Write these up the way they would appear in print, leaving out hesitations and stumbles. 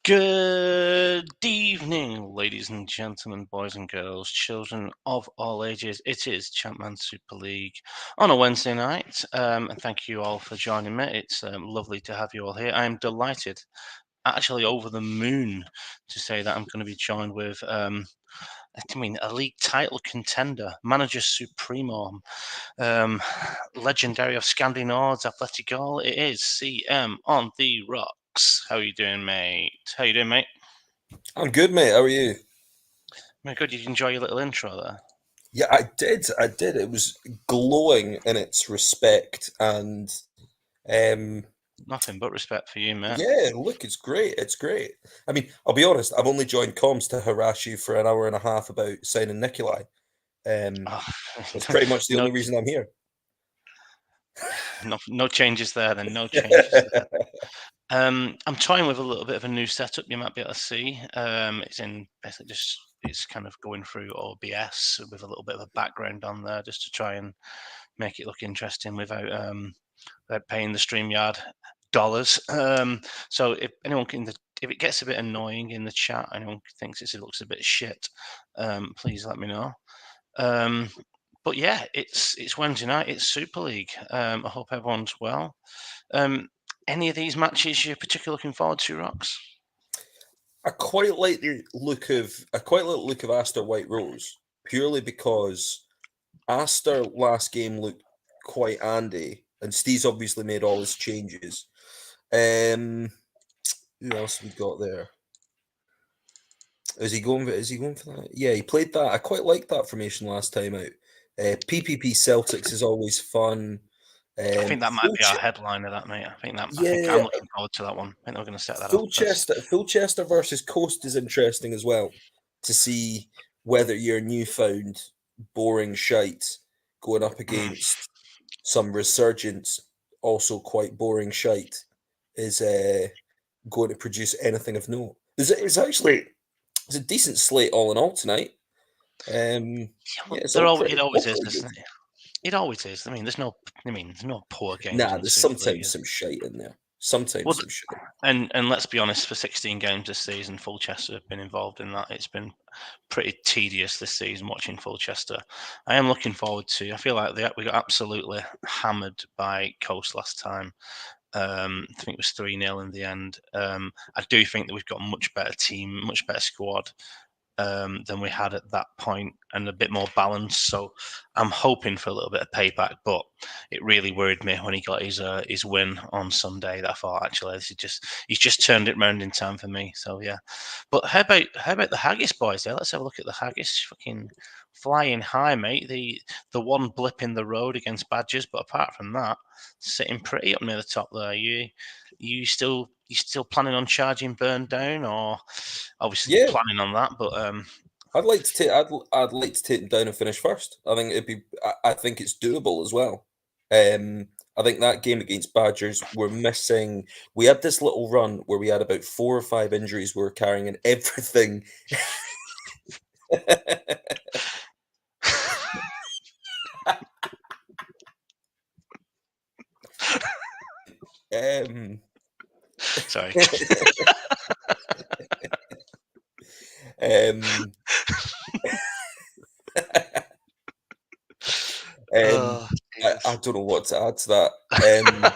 Good evening, ladies and gentlemen, boys and girls, children of all ages. It is Champman Super League on a Wednesday night, and thank you all for joining me. It's lovely to have you all here. I am delighted, actually over the moon, to say that I'm going to be joined with, a league title contender, manager supremo, legendary of Scandi Nords, Athletic Goal. It is CM on the rocks. How you doing, mate? How you doing, mate? I'm good, mate. How are you? My God, did you enjoy your little intro there? Yeah, I did. I did. It was glowing in its respect, and um, Nothing but respect for you, mate. yeah, look, it's great. It's great. I mean, I'll be honest. I've only joined comms to harass you for an hour and a half about signing Nikolai. Oh, That's pretty much the no, only reason I'm here. no changes there. Then no changes there. I'm toying with a little bit of a new setup. You might be able to see. It's in basically just it's kind of going through OBS with a little bit of a background on there, just to try and make it look interesting without paying the StreamYard dollars. So if anyone can, if it gets a bit annoying in the chat, anyone thinks it looks a bit shit, please let me know. But yeah, it's Wednesday night. It's Super League. I hope everyone's well. Any of these matches you're particularly looking forward to, Rox? I quite like the look of Aster White Rose purely because Aster last game looked quite handy, and Steve's obviously made all his changes. Who else we got there? Is he going? Is he going for that? Yeah, he played that. I quite liked that formation last time out. PPP Celtics is always fun. I think that might Full be our Ch- headliner. That mate. I think I'm yeah, looking forward to that one. I think we're going to set that off Full best. Chester, Full Chester versus Coast is interesting as well to see whether your newfound boring shite going up against some resurgence, also quite boring shite, is going to produce anything of note. It's a decent slate all in all tonight. Yeah, it's all It pretty, always all is, pretty good. isn't it? It always is. There's no poor games Nah, in the there's Super League. sometimes some shite in there. Sometimes Well, some shite. and let's be honest, for 16 games this season, Fulchester have been involved in that. It's been pretty tedious this season watching Fulchester. I am looking forward to. I feel like we got absolutely hammered by Coast last time. I think it was 3-0 in the end. I do think that we've got a much better team, much better squad than we had at that point. and a bit more balanced. So I'm hoping for a little bit of payback, but it really worried me when he got his win on Sunday. That I thought actually he's just turned it round in time for me. So yeah, but how about the Haggis boys? Yeah, let's have a look at the Haggis. Fucking flying high, mate. The one blip in the road against Badgers, but apart from that, sitting pretty up near the top there. You still planning on charging Burn down, or obviously you're Yeah, planning on that, but I'd like to take. I'd like to take them down and finish first. I think it'd be. I think it's doable as well. I think that game against Badgers, we're missing. We had this little run where we had about 4 or 5 injuries we were carrying, and everything. um, sorry. um, Oh, I Jesus. don't know what to add to that.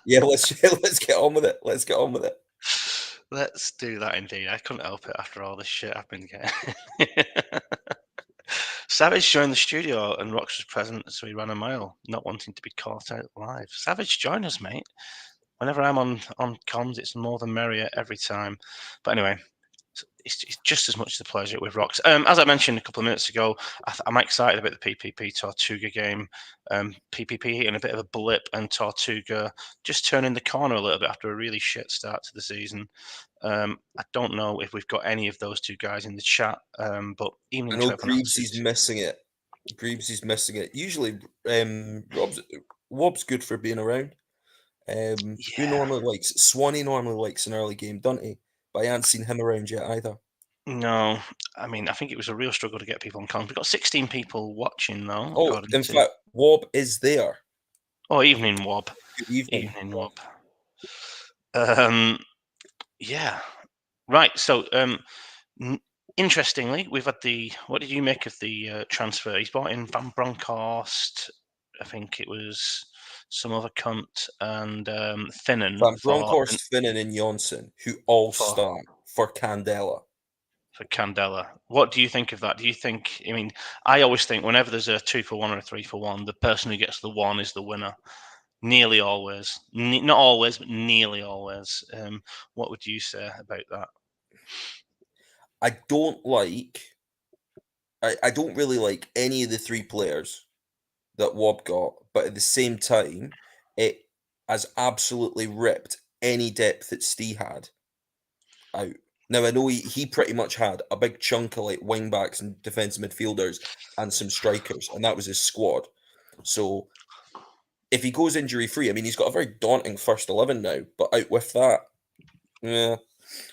Yeah, let's let's get on with it. Let's get on with it. Let's do that indeed. I couldn't help it after all this shit I've been getting. Savage joined the studio and Rox was present, so he ran a mile, not wanting to be caught out live. Savage, join us, mate. Whenever I'm on comms, it's more than merrier every time. But anyway, it's just as much a pleasure with Rox. As I mentioned a couple of minutes ago, I'm excited about the PPP Tortuga game. PPP hitting a bit of a blip and Tortuga just turning the corner a little bit after a really shit start to the season. I don't know if we've got any of those two guys in the chat, but I evening know Trevor Greaves Nancy's. missing it. Greaves missing it. Usually, Rob's good for being around. Who Yeah, normally likes Swanee normally likes an early game, doesn't he? But I haven't seen him around yet either. no, I mean, I think it was a real struggle to get people on comms. We've got 16 people watching though, Oh, according in to. fact, Wob is there. Oh, evening Wob. Good evening. Evening Wob. Um, yeah. Right. So, n- interestingly, we've had the. What did you make of the transfer? He's bought in Van Bronckhorst. I think it was some other cunt and Finnan Van Bronckhorst, Finnan, and Jonsson, who all for start for Candela. for Candela. What do you think of that? Do you think? I mean, I always think whenever there's a 2-for-1 or a 3-for-1, the person who gets the one is the winner. Nearly always, not always, but nearly always. What would you say about that? I don't like. I don't really like any of the 3 players that Wob got, but at the same time, it has absolutely ripped any depth that Stee had out. Now I know he pretty much had a big chunk of like wing backs and defensive midfielders and some strikers, and that was his squad. So if he goes injury free, I mean he's got a very daunting first 11 now, but out with that, yeah.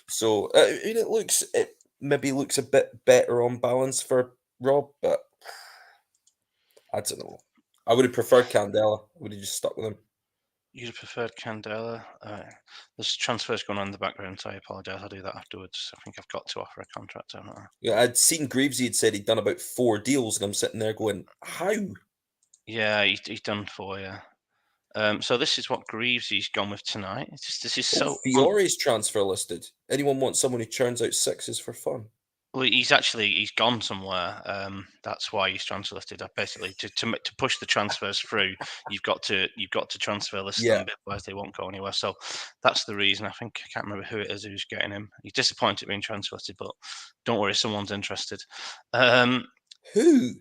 So I mean, it maybe looks a bit better on balance for Rob, but I don't know. I would have preferred Candela. I would have just stuck with him. You'd have preferred Candela. There's transfers going on in the background, so I apologise. I'll do that afterwards. I think I've got to offer a contract, haven't I? Yeah, I'd seen Greavesy had said he'd done about 4 deals, and I'm sitting there going, "How? Yeah, he's done for you. So this is what Greaves he's gone with tonight. This is Oh, so Fiore's transfer listed. Anyone want someone who churns out sixes for fun?" well, he's gone somewhere. That's why he's transfer listed. Basically, to push the transfers through, you've got to transfer list Yeah. them, otherwise they won't go anywhere. So that's the reason. I think I can't remember who it is who's getting him. He's disappointed being transfer listed, but don't worry, someone's interested. Um, Who?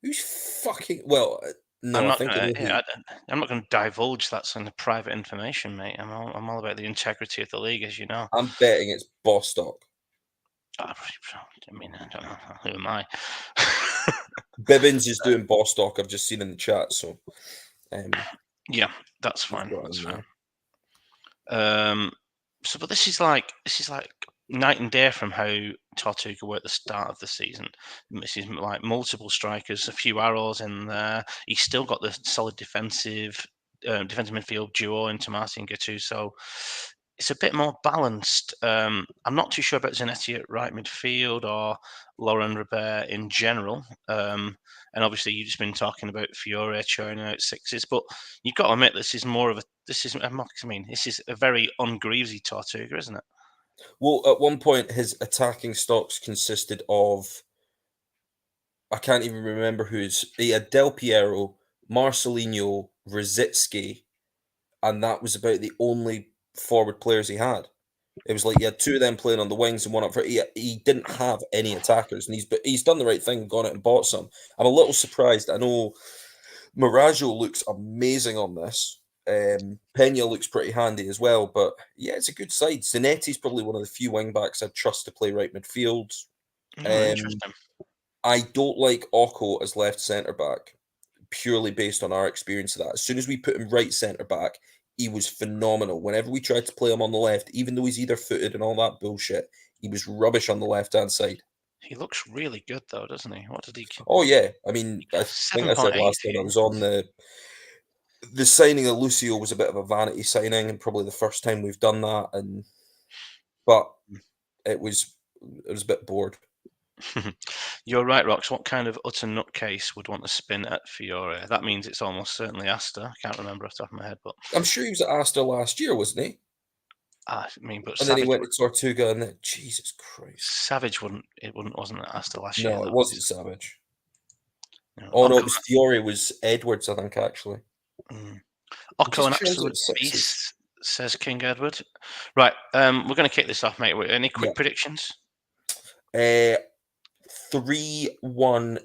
Who's fucking? Well, I'm no, I not think I gonna. know who. Yeah, I'm not gonna divulge that's kind of private information, mate. I'm all about the integrity of the league, as you know. I'm betting it's Bostock. I mean, I don't know. Who am I? Bibbins is doing Bostock. I've just seen in the chat, so um, Yeah, that's we've fine. got That's him fine. there. So, but this is like night and day from how Tortuga were at the start of the season. This is like multiple strikers, a few arrows in there. He's still got the solid defensive midfield duo in Tomasi and Gattuso. It's a bit more balanced. I'm not too sure about Zanetti at right midfield or Lauren Robert in general. And obviously, you've just been talking about Fiore churning out sixes, but you've got to admit this is more of a this is I mean this is a very ungreavesy Tortuga, isn't it? Well, at one point, his attacking stocks consisted of I can't even remember he had Del Piero, Marcelinho, Rosicki, and that was about the only forward players he had. It was like he had two of them playing on the wings and one up for. He didn't have any attackers, and he's done the right thing, gone out and bought some. I'm a little surprised. I know Miraggio looks amazing on this. Pena looks pretty handy as well, but yeah, it's a good side. Zanetti's probably one of the few wing backs I'd trust to play right midfield. Oh, Um, interesting. I don't like Occo as left centre back purely based on our experience of that. As soon as we put him right centre back, he was phenomenal. Whenever we tried to play him on the left, even though he's either footed and all that bullshit, he was rubbish on the left hand side. He looks really good though, doesn't he? What did he? Oh yeah, I mean, I think I said 7.8 last time I here. was on the signing of Lucio was a bit of a vanity signing, and probably the first time we've done that. But it was a bit bored. You're right, Rox. What kind of utter nutcase would want to spin at Fiore? That means it's almost certainly Asta. I can't remember off the top of my head, but I'm sure he was at Astor last year, wasn't he? but And then he Savage went to Tortuga, and then Jesus Christ. Savage wasn't at Asta last year No, it though. wasn't Savage. Oh no, Occo, it was Fiore. Was Edwards, I think, actually. It Occo, just an turns out absolute sixes. beast, says King Edward. Right, we're going to kick this off, mate. Any Yeah. quick predictions? 3-1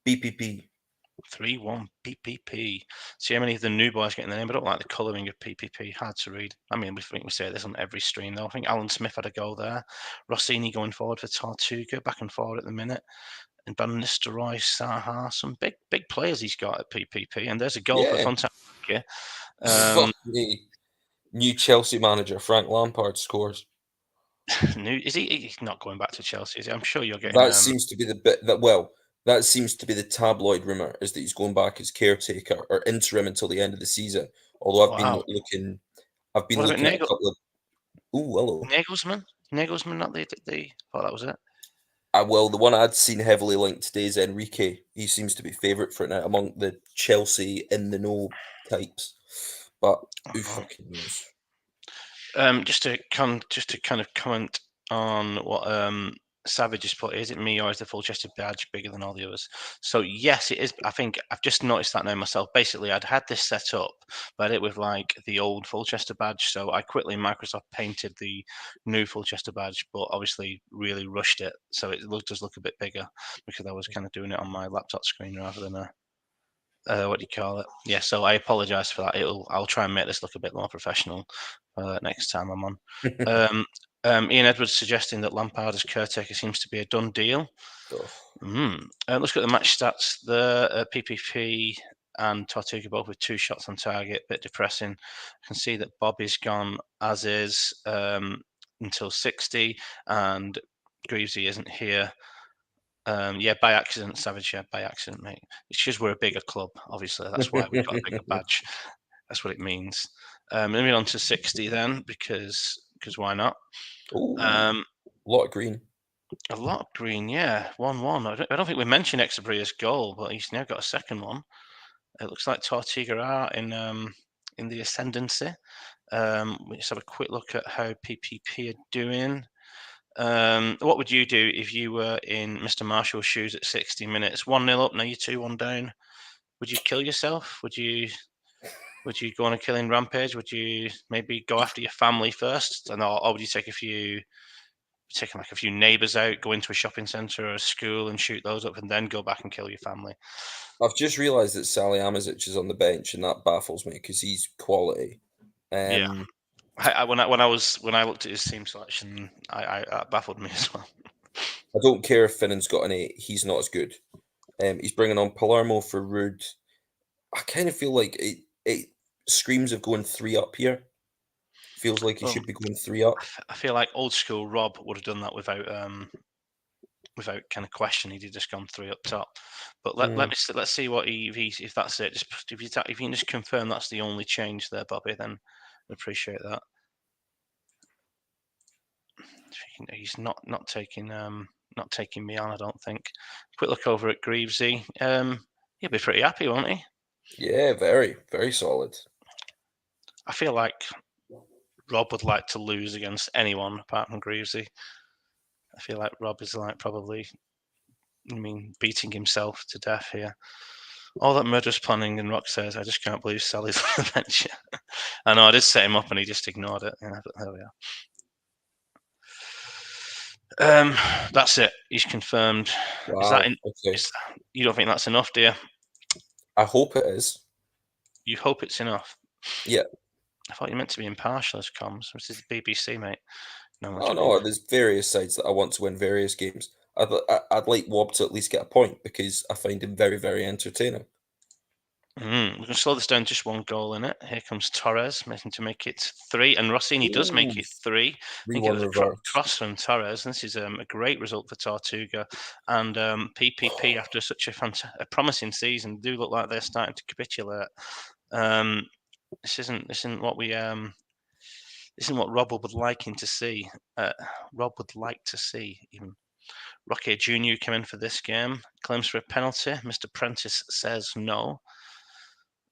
BPP. 3-1 PPP. See how many of the new boys getting the name? I don't like the colouring of PPP. Hard to read. I mean, we think we say this on every stream, though. I think Alan Smith had a goal there. Rossini going forward for Tortuga, back and forward at the minute. And Van Nistelrooy, Saha, some big players he's got at PPP. And there's a goal for Yeah. Fontaine. Fuck me. New Chelsea manager Frank Lampard scores. Is he? He's not going back to Chelsea, is he? I'm sure you're getting. That seems to be the bit that that seems to be the tabloid rumor is that he's going back as caretaker or interim until the end of the season. Although Wow. I've been What about looking at a couple of. Oh, hello. Nagelsmann? Nagelsmann, not the. Thought that was it. Well, the one I'd seen heavily linked today is Enrique. He seems to be favourite for it now among the Chelsea in the know types. But who fucking knows? Just to kind of comment on what Savage has put. Is it me or is the full chested badge bigger than all the others? So yes, it is. I think I've just noticed that now myself. Basically, I'd had this set up, but I did it with like the old full chester badge. So I quickly Microsoft painted the new full chester badge, but obviously really rushed it, so it does look a bit bigger because I was kind of doing it on my laptop screen rather than a. What do you call it? Yeah, so I apologise for that. I'll try and make this look a bit more professional next time I'm on. Ian Edwards suggesting that Lampard as caretaker seems to be a done deal. Let's look at the match stats. The PPP and Tortuga both with 2 shots on target. Bit depressing. I can see that Bobby's gone as is until 60, and Greavesy isn't here. Yeah, by accident, Savage. Yeah, by accident, mate. It's just we're a bigger club, obviously. That's why we've got a bigger badge. That's what it means. Moving on to 60 then, because why not? A lot of green. A lot of green, yeah. 1-1. I don't think we mentioned Exabria's goal, but he's now got a second one. It looks like Tortuga are in the ascendancy. Let's have a quick look at how PPP are doing. What would you do if you were in Mr. Marshall's shoes at 60 minutes? 1-0 up, now you're 2-1 down. Would you kill yourself? Would you go on a killing rampage? Would you maybe go after your family first, or would you take a few neighbours out, go into a shopping centre or a school and shoot those up, and then go back and kill your family? I've just realised that Sally Amazic is on the bench, and that baffles me because he's quality. Yeah. When I looked at his team selection, that baffled me as well. I don't care if Finnan's got an 8; he's not as good. He's bringing on Palermo for Rude. I kind of feel like it screams of going 3 up here. Feels like he should be going 3 up. I feel like old school Rob would have done that without kind of question. He'd have just gone 3 up top. But let's see what if that's it. Just if you can just confirm that's the only change there, Bobby, then I'd appreciate that. He's not taking me on, I don't think. Quick look over at Greavesy. He'll be pretty happy, won't he? Yeah, very, very solid. I feel like Rob would like to lose against anyone apart from Greavesy. I feel like Rob is like probably I mean, beating himself to death here. All that murderous planning, and Rock says, I just can't believe Sally's on the bench. I know, I did set him up and he just ignored it. Yeah, but there we are. That's it. He's confirmed. Is that Wow. Okay. you don't think that's enough, do you? I hope it is. You hope it's enough. Yeah. I thought you meant to be impartial as comms. This is the BBC, mate. Oh Knowledgeable. no, there's various sides that I want to win various games. I'd like Wob to at least get a point because I find him very, very entertaining. We can slow this down. Just one goal in it. Here comes Torres, making to make it 3, and Rossini does make Ooh, it 3. I think it 3-1 was a reverse. cross from Torres. This is a great result for Tortuga, and PPP after such a promising season do look like they're starting to capitulate. This isn't what we this isn't what Rob would like him to see. Rob would like to see even. Rocky Jr. came in for this game, claims for a penalty. Mr. Prentice says no.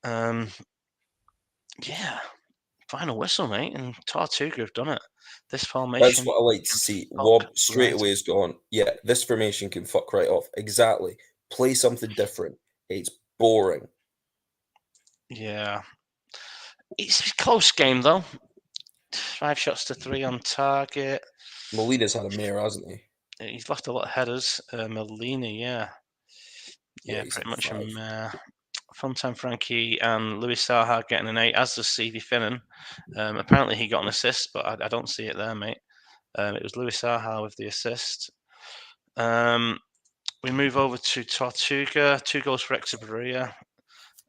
Yeah, final whistle, mate, and Tortuga have done it. This That's formation what I like to can see. fuck Wob straight right. away has gone, yeah, this formation can fuck right off. Exactly. Play something different. It's boring. Yeah, it's a close game though. 5 shots to 3 on target. Molina's had a mare, hasn't he? He's lost a lot of headers. Melina, yeah, Yeah, yeah, he's pretty had much a 5. mare. Funtime Frankie and Louis Saha getting an 8, as does Stevie Finnan. Apparently he got an assist, but I don't see it there, mate. It was Louis Saha with the assist. We move over to Tortuga, 2 goals for Exeberia.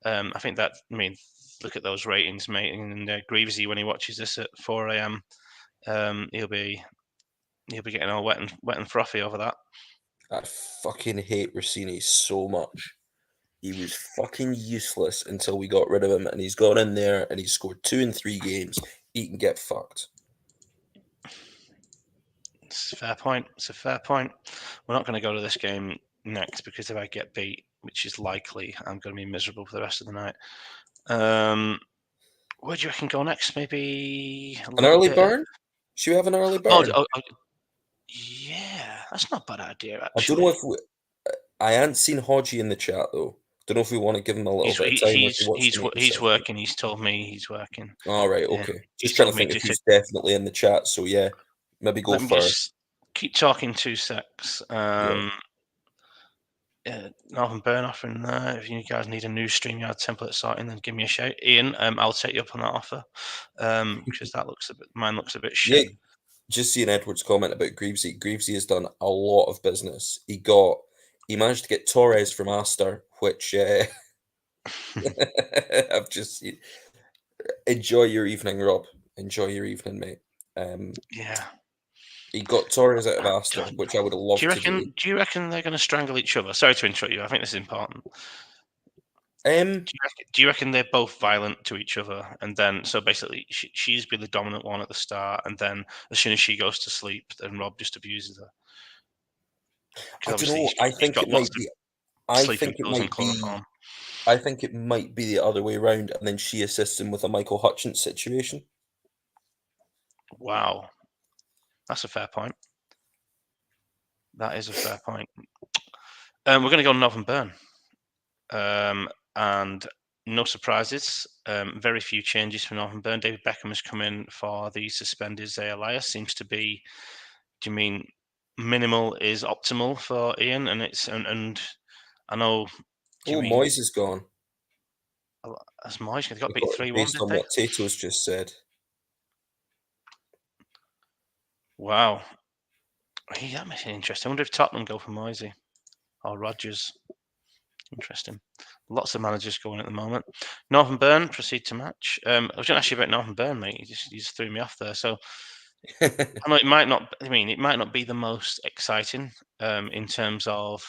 I think that, I mean, look at those ratings, mate. And Greavesy, when he watches this at 4 a.m., he'll be getting all wet and frothy over that. I fucking hate Rossini so much. He was fucking useless until we got rid of him, and he's gone in there and he's scored 2 in 3 games. He can get fucked. It's a fair point. It's a fair point. We're not going to go to this game next because if I get beat, which is likely, I'm going to be miserable for the rest of the night. Where do you reckon go next? Maybe a An little early bit of. burn? Should we have an early Oh, burn? yeah, that's not a bad idea I don't know actually. if I hadn't seen Hodgie in the chat though. Don't know if we want to give him a little bit of time or if he wants to make He's himself. working. He's told me he's working. All right, Yeah, okay. he's Just trying told to me think of to who's definitely in the chat. So yeah, maybe go let me first. just keep talking 2 secs. Yeah. Northern Burn offering there. If you guys need a new StreamYard template sorting, then give me a shout. Ian, I'll take you up on that offer. Because mine looks a bit Yeah, shit. just seeing Edward's comment about Greavesy. Greavesy has done a lot of business. He managed to get Torres from Aster, which I've just seen. Enjoy your evening, Rob. Enjoy your evening, mate. Yeah. He got Torres out of Oh, Aster, God. which I would have Do you loved to reckon? do. Do you reckon they're going to strangle each other? Sorry to interrupt you. I think this is important. Um, Do you reckon they're both violent to each other, and then so basically she's been the dominant one at the start, and then as soon as she goes to sleep, then Rob just abuses her because I don't obviously know. I he's think got it lots might of be. I sleeping think it pills and might be. chloroform. I think it might be the other way around, and then she assists him with a Michael Hutchins situation. Wow, that's a fair point. That is a fair point. We're going to go Northern Burn, and no surprises. Very few changes for Northern Burn. David Beckham has come in for the suspended Zay Elias. Seems to be. Do you mean minimal is optimal for Ian? And I know. Do you Oh, mean Moyes is gone. as Moyes? They got beat 3-1, Based did on they? what Tato's just said. Wow. That makes it interesting. I wonder if Tottenham go for Moisey or Rodgers. Interesting. Lots of managers going at the moment. Northern Burn proceed to match. I was going to ask you about Northern Burn, mate. You just threw me off there. So I know it might not. I mean, it might not be the most exciting in terms of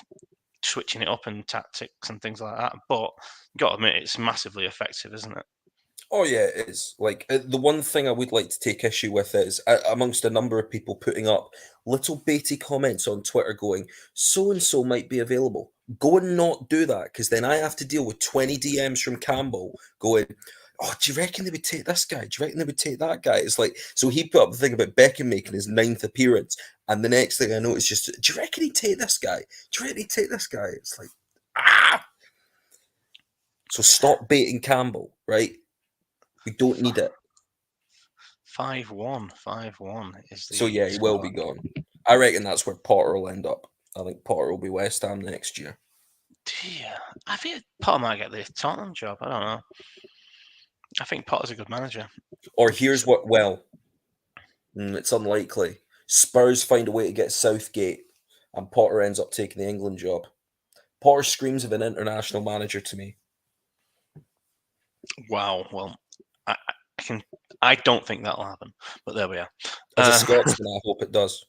switching it up and tactics and things like that. But you got to admit, it's massively effective, isn't it? Oh yeah, it is. Like the one thing I would like to take issue with is amongst a number of people putting up little baity comments on Twitter going, so and so might be available. Go and not do that because then I have to deal with 20 DMs from Campbell going, oh, do you reckon they would take this guy? Do you reckon they would take that guy? It's like, so he put up the thing about Beckham making his 9th appearance, and the next thing I know is just, do you reckon he'd take this guy? Do you reckon he'd take this guy? It's like, ah. So stop baiting Campbell, right? We don't need it. 5-1 is So the yeah, he will be score. gone. I reckon that's where Potter will end up. I think Potter will be West Ham next year. Dear, I think Potter might get the Tottenham job. I don't know. I think Potter's a good manager. Or here's what, well, it's unlikely. Spurs find a way to get Southgate, and Potter ends up taking the England job. Potter screams of an international manager to me. Wow. Well, I don't think that'll happen, but there we are. As a Scotsman, I hope it does.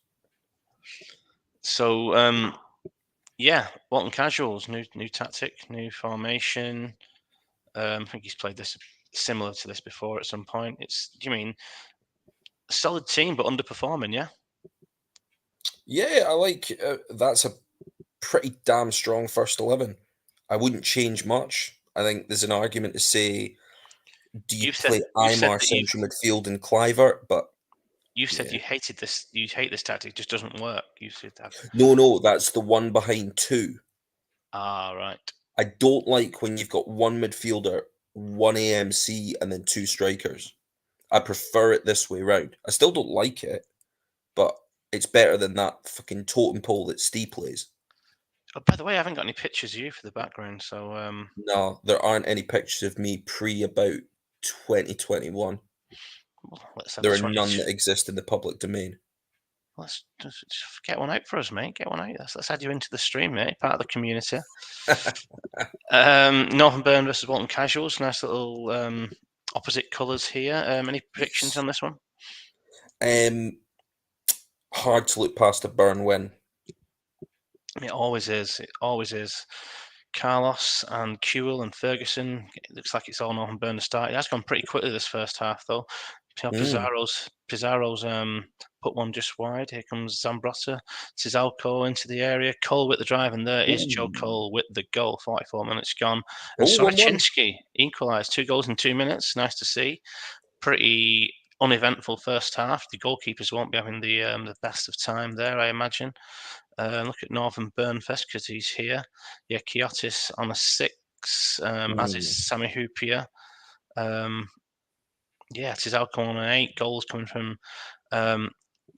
So, yeah, Bolton Casuals, new tactic, new formation. I think he's played this similar to this before at some point. Do you mean a solid team but underperforming? Yeah. Yeah, I like that's a pretty damn strong first 11. I wouldn't change much. I think there's an argument to say, do you play You said Aymar that you central midfield and Clivert? But said yeah, you hated this. You hate this tactic. It just doesn't work. You said that. no, that's the one behind two. Ah, right. I don't like when you've got one midfielder, one AMC, and then two strikers. I prefer it this way round. I still don't like it, but it's better than that fucking totem pole that Steve plays. Oh, by the way, I haven't got any pictures of you for the background, so No, there aren't any pictures of me pre about 2021. let's have There are this one. none that exist in the public domain. Let's just get one out for us, mate. Get one out. Let's add you into the stream, mate. Part of the community. Northern versus Bolton Casuals. Nice little opposite colours here. Any predictions on this one? Hard to look past a Burn win. It always is. It always is. Carlos and Kewell and Ferguson. It looks like it's all Northern to start. It has gone pretty quickly this first half, though. Pizarro's put one just wide. Here comes Zambrotta. Cizalco into the area. Cole with the drive, and there is Joe Cole with the goal. 44 minutes gone. And 1-1. equalised. 2 goals in 2 minutes. Nice to see. Pretty uneventful first half. The goalkeepers won't be having the best of time there, I imagine. Look at Northern Burnfest because he's here. Yeah, Kiotis on a 6, as is Sammy Hoopier. Yeah, Cizalco on an 8. Goals coming from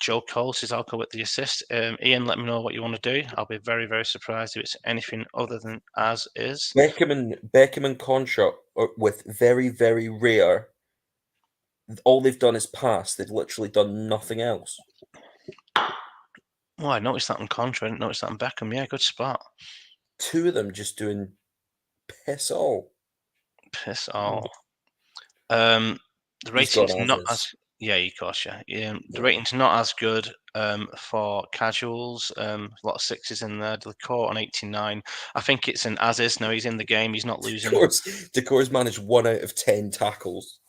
Joe Cole. Cizalco with the assist. Ian, let me know what you want to do. I'll be very, very surprised if it's anything other than as is. Beckham and Concha with very, very rare. All they've done is pass. They've literally done nothing else. Oh, I noticed that on Contra. I didn't notice that on Beckham. Yeah, good spot. 2 of them just doing piss all. Piss all. The rating's not as of course, yeah. The rating's not as good for casuals. A lot of 6s in there. Decourt on 89. I think it's an as is. No, he's in the game. He's not losing. Decour's managed 1 out of 10 tackles,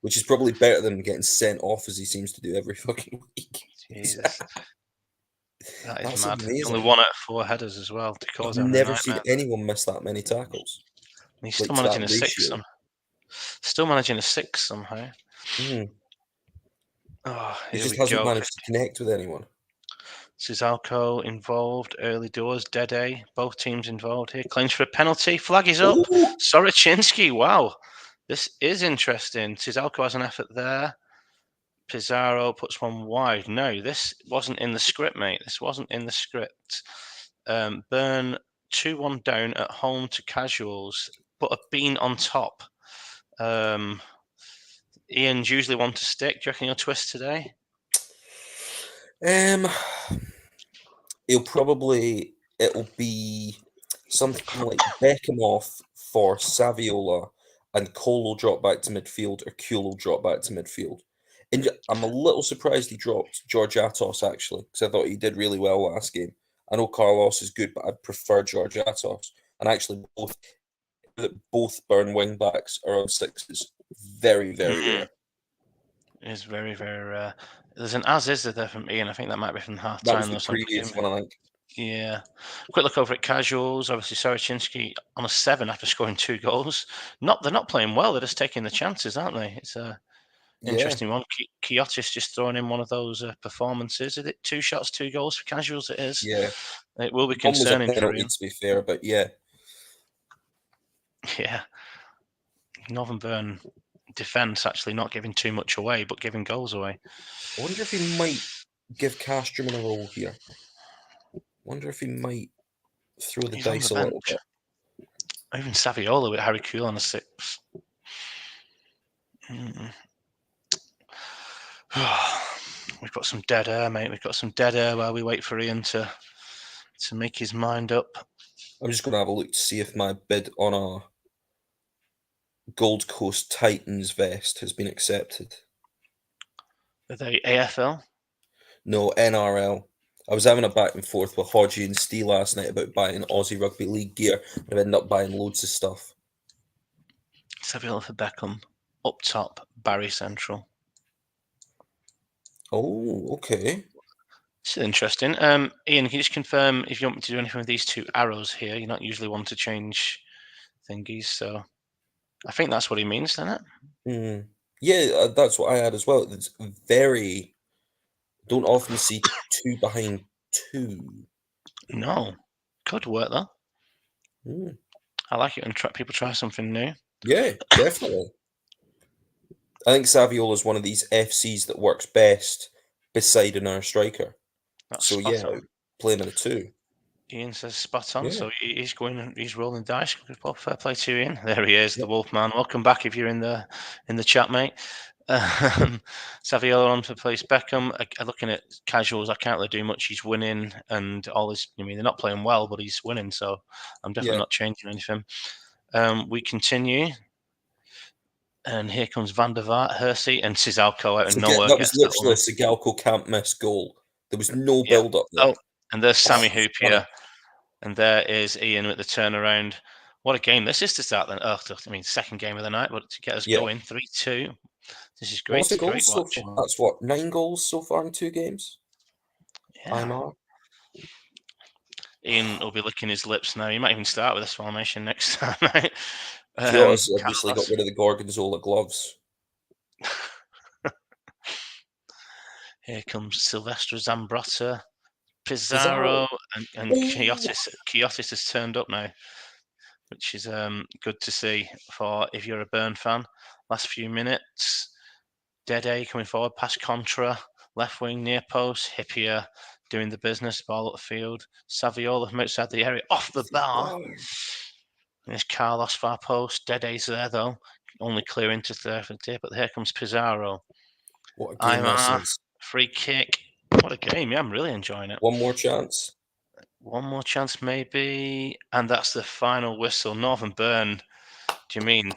which is probably better than getting sent off as he seems to do every fucking week. Jesus. That's mad. Amazing. Only 1 out of 4 headers as well. I've never seen anyone miss that many tackles. And he's still managing a 6. Still managing a 6 somehow. Oh, he just hasn't managed to connect with anyone. Cizalco involved early doors. Dede, both teams involved here. Claims for a penalty. Flag is up. Soroczynski. Wow, this is interesting. Cizalco has an effort there. Pizarro puts one wide. No, this wasn't in the script, mate. This wasn't in the script. Burn 2-1 down at home to Casuals, but a bean on top. Ian's usually one to stick. Do you reckon he'll twist today? It'll be something like Beckham off for Saviola, and Cole will drop back to midfield, or Kuhl will drop back to midfield. And I'm a little surprised he dropped George Atos, actually, because I thought he did really well last game. I know Carlos is good, but I prefer George Atos. And actually, both Burn wing backs are on 6s. Very, very rare. It is very, very rare. There's an as is there from Ian. I think that might be from half That time. was the previous one, I think. Yeah. Quick look over at casuals. Obviously, Sarachinsky on a 7 after scoring 2 goals. They're not playing well. They're just taking the chances, aren't they? It's a Yeah, interesting one. Kiotis just throwing in one of those performances. Is it 2 shots, 2 goals for casuals? It is. yeah. It will be One was a concerning for penalty, him. to be fair, but yeah. Yeah. Northern Burn defence actually not giving too much away, but giving goals away. I wonder if he might give Casterman a role here. Wonder if he might throw the He's on the dice a little bench. bit. Even Saviola with Harry Kuehl on a 6. Mm. We've got some dead air, mate. We've got some dead air while we wait for Ian to make his mind up. I'm just going to have a look to see if my bid on a Gold Coast Titans vest has been accepted. Are they AFL? No, NRL. I was having a back and forth with Hodgie and Steve last night about buying Aussie Rugby League gear, and I've ended up buying loads of stuff. Saviola for Beckham. Up top, Barry Central. Oh, okay. This is interesting. Ian, can you just confirm if you want me to do anything with these 2 arrows here? You're not usually one to change thingies, so I think that's what he means, doesn't it? Mm. Yeah, that's what I had as well. It's very. Don't often see 2 behind 2. No. Could work, though. Mm. I like it when people try something new. Yeah, definitely. I think Saviola is one of these FCs that works best beside an air striker. That's So spot yeah, on. play him in a 2. Ian says spot on, Yeah. so he's rolling dice. Well, fair play to Ian. There he is, the Yep. Wolfman. Welcome back if you're in the chat, mate. Saviola on to place Beckham. Looking at casuals, I can't really do much. He's winning, and all his. I mean, they're not playing well, but he's winning, so I'm definitely Yeah. not changing anything. We continue, and here comes Van der Vaart, Hersey, and Sizalco out of Forget nowhere that was gets that literally one a in. Sigalko can't miss goal. There was no Yeah. build up there. Oh, and there's Sammy Oh, funny. Hoopier. And there is Ian with the turnaround. What a game this is to start then. Oh, I mean, second game of the night, but to get us Yeah. going, 3-2. This is great. What's the It's a great goals so watch. far? That's what, 9 goals so far in 2 games? Yeah. IMR. Ian will be licking his lips now. He might even start with this formation next time, right? Kyoto's obviously got Carlos. rid of the Gorgonzola gloves. Here comes Silvestre Zambrotta, Pizarro. Pizarro, and Oh, Kiotis. Kiotis has turned up now, which is good to see for if you're a Burn fan. Last few minutes. Dede coming forward, past Contra, left wing, near post, Hippier doing the business, ball up the field. Saviola from outside the area, off the off the bar. bar. There's Carlos far post. Dede's there though, only clear into there for the but here comes Pizarro. What a game this Imar, is. free kick. What a game, yeah, I'm really enjoying it. One more chance. One more chance maybe, and that's the final whistle. Northern Burn. Do you mean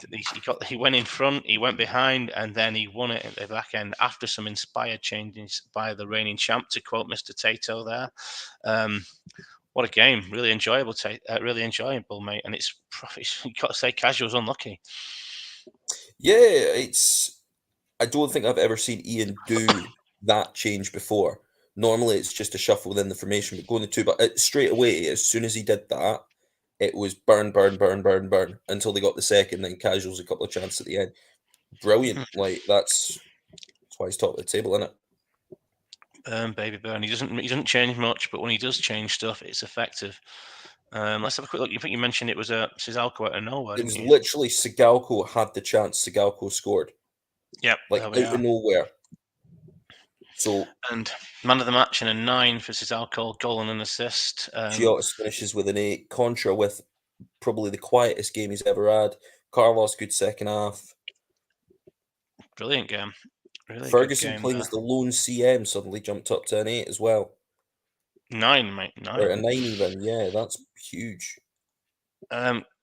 he went in front, he went behind, and then he won it at the back end after some inspired changes by the reigning champ, to quote Mr. Tato there. What a game! Really enjoyable, really enjoyable, mate. And it's you got to say, casual's unlucky. Yeah, it's. I don't think I've ever seen Ian do that change before. Normally, it's just a shuffle within the formation, but going to 2, but straight away, as soon as he did that, it was burn, burn, burn, burn, burn until they got the second, then casuals a couple of chances at the end. Brilliant. Like that's why he's top of the table, isn't it? Burn, baby, burn. He doesn't change much, but when he does change stuff, it's effective. Let's have a quick look. You think you mentioned it was a Sizalco out of nowhere, It didn't was you? literally Sigalko had the chance. Sigalko scored Yep, like there we out of are. nowhere. So And man of the match and a 9 for Sizalco, goal and an assist. Chiotis finishes with an 8. Contra with probably the quietest game he's ever had. Carlos good second half. Brilliant game. Really good Ferguson game playing there. as the lone CM suddenly jumped up to an 8 as well. 9, mate, Or 9. a 9 even. Yeah, that's huge.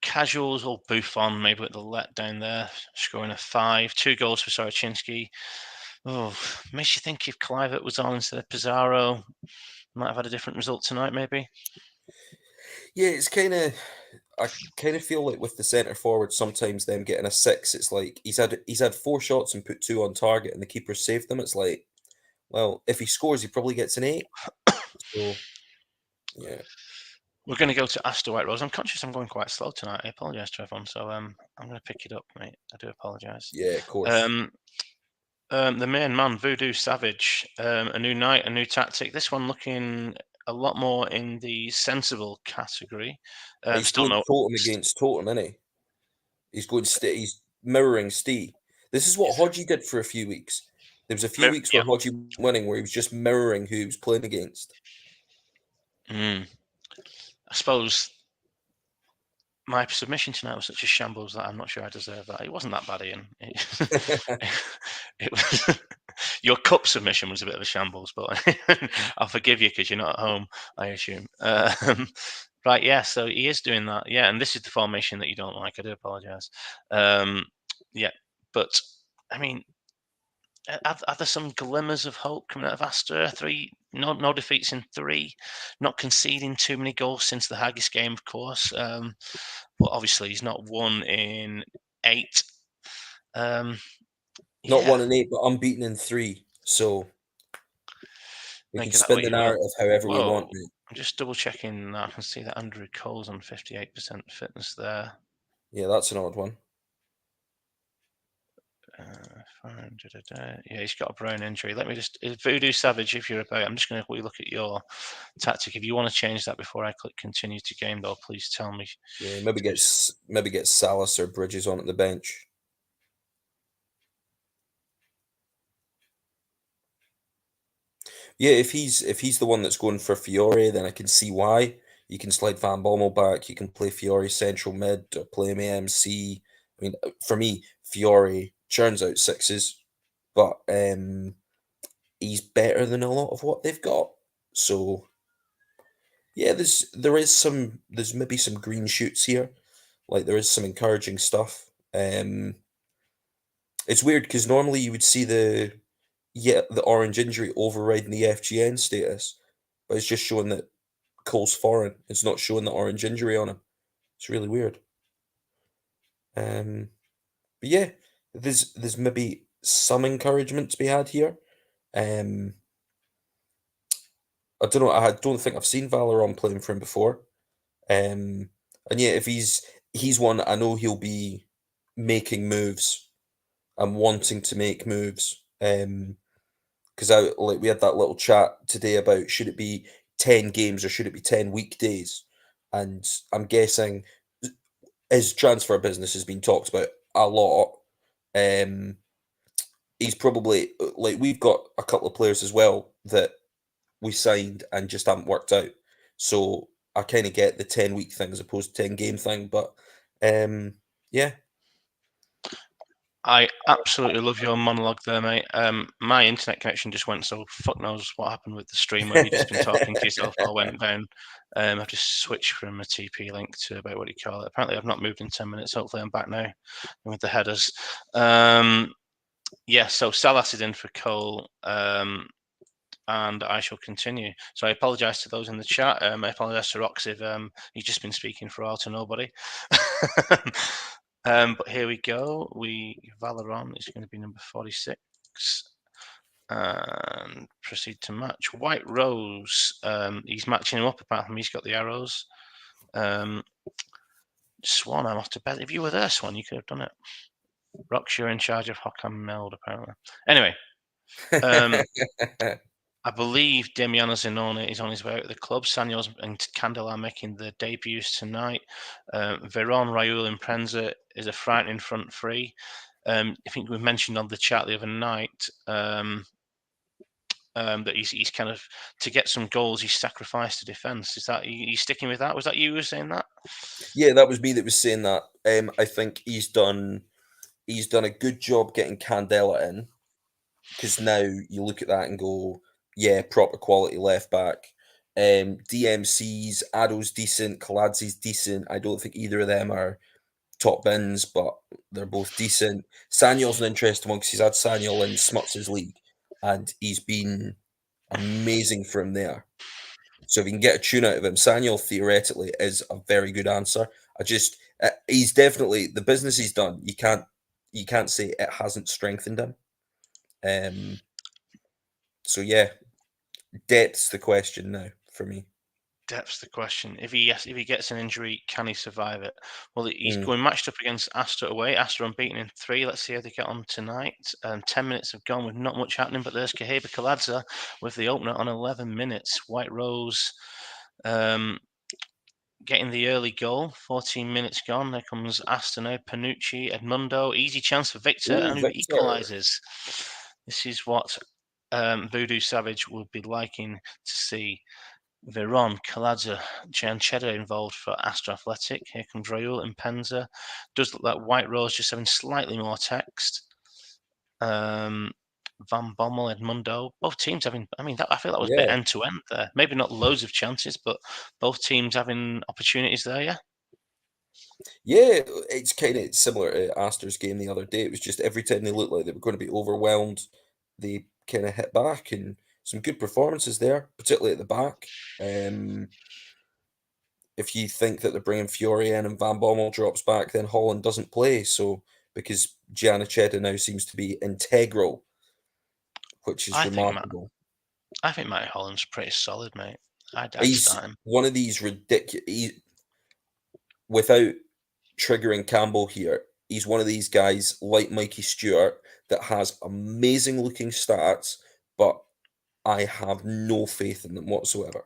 Casuals or Buffon, maybe with the letdown there, scoring a 5. 2 goals for Sarachinsky. Oh, makes you think if Clivert was on instead of Pizarro, might have had a different result tonight, maybe. Yeah, it's I kind of feel like with the centre forward, sometimes them getting a 6, it's like he's had 4 shots and put 2 on target, and the keeper saved them. It's like, well, if he scores, he probably gets an 8. So Yeah. We're going to go to Astor White Rose. I'm conscious I'm going quite slow tonight. I apologise to everyone. So I'm going to pick it up, mate. I do apologise. Yeah, of course. The main man, Voodoo Savage, a new night, a new tactic. This one looking a lot more in the sensible category. He's Still going no. totem against totem, isn't he? He's mirroring Stee. This is what Hodgie did for a few weeks. There was a few weeks Yeah. where Hodgie was winning, where he was just mirroring who he was playing against. I suppose my submission tonight was such a shambles that I'm not sure I deserve that. It wasn't that bad, Ian. It was your cup submission was a bit of a shambles, but I'll forgive you because you're not at home, I assume. Right, yeah. So he is doing that, yeah. And this is the formation that you don't like. I do apologise. Yeah, but I mean, are there some glimmers of hope coming out of Astor? No defeats in 3, not conceding too many goals since the Haggis game, of course. But obviously he's not won in 8. Not Yeah, 1 in 8, but unbeaten in 3. So we make can of that spin what the you will. narrative however we Whoa, want, mate. I'm just double checking that. I can see that Andrew Cole's on 58% fitness there. Yeah, that's an odd one. Yeah, he's got a brain injury. Let me just Voodoo Savage, if you're about. I'm just going to look at your tactic. If you want to change that before I click continue to game, though, please tell me. Yeah, maybe get Salas or Bridges on at the bench. Yeah, if he's the one that's going for Fiore, then I can see why. You can slide Van Bommel back. You can play Fiore central mid or play him AMC. I mean, for me, Fiore churns out sixes, but he's better than a lot of what they've got. So yeah, there's maybe some green shoots here. Like there is some encouraging stuff. It's weird because normally you would see the orange injury overriding the FGN status, but it's just showing that Cole's foreign. It's not showing the orange injury on him. It's really weird. But yeah, there's maybe some encouragement to be had here. Um, I don't know. I don't think I've seen Valeron playing for him before. And yeah, if he's one, I know he'll be making moves and wanting to make moves. Because I like we had that little chat today about should it be 10 games or should it be 10 weekdays, and I'm guessing his transfer business has been talked about a lot. Um, he's probably like we've got a couple of players as well that we signed and just haven't worked out. So I kind of get the 10 week thing as opposed to 10 game thing, but yeah, I absolutely love your monologue there, mate. My internet connection just went, so fuck knows what happened with the stream. Whether you've just been talking to yourself or went down. I've just switched from a TP link to about what do you call it. Apparently, I've not moved in 10 minutes. Hopefully, I'm back now with the headers. Yeah, so Salas is in for Cole. And I shall continue. So I apologise to those in the chat. I apologise to Rox if he's just been speaking for all to nobody. But here we go. Valeron is going to be number 46. And proceed to match. White Rose, he's matching him up apart from he's got the arrows. Swan, I'm off to bed. If you were there, Swan, you could have done it. Rox, you're in charge of Hockam Meld, apparently. Anyway, I believe Damiano Zinone is on his way out of the club. Sanyos and Candela are making their debuts tonight. Veron, Raul, and Prenza is a frightening front three. I think we mentioned on the chat the other night that he's kind of to get some goals. He's sacrificed to defence. Is that you sticking with that? Was that you who was saying that? Yeah, that was me that was saying that. I think he's done a good job getting Candela in because now you look at that and go, yeah, proper quality left back. DMC's Ado's decent, Kaladzi's decent. I don't think either of them are top bins, but they're both decent. Sanyol's an interesting one because he's had Sanyol in Smuts' league and he's been amazing for him there. So if you can get a tune out of him, Sanyol theoretically is a very good answer. He's definitely the business he's done. You can't say it hasn't strengthened him. So yeah, depth's the question now for me. Depth's the question. If he gets an injury, can he survive it? Well, he's Mm. going matched up against Astor away. Astor unbeaten in 3. Let's see how they get on tonight. 10 minutes have gone with not much happening, but there's Kaheba Kaladza with the opener on 11 minutes. White Rose getting the early goal. 14 minutes gone. There comes Astano, Panucci, Edmundo. Easy chance for Victor, Oh, and who Victor. equalises. This is what Voodoo Savage would be liking to see. Veron, Kaladza, Gianchetta involved for Astra Athletic. Here comes Raul and Penza. Does look like White Rose just having slightly more text. Van Bommel, Edmundo. Both teams having, I feel that was a bit Yeah. end to end there. Maybe not loads of chances, but both teams having opportunities there, yeah? Yeah, it's kind of similar to Astor's game the other day. It was just every time they looked like they were going to be overwhelmed, they kind of hit back, and some good performances there, particularly at the back. Um, if you think that they're bringing Fiore in and Van Bommel drops back, then Holland doesn't play. So because Giannichetta now seems to be integral, which is I think remarkable. Matt Holland's pretty solid, mate. I'd He's start him. one of these ridiculous. Without triggering Campbell here, he's one of these guys like Mikey Stewart that has amazing looking stats, but I have no faith in them whatsoever.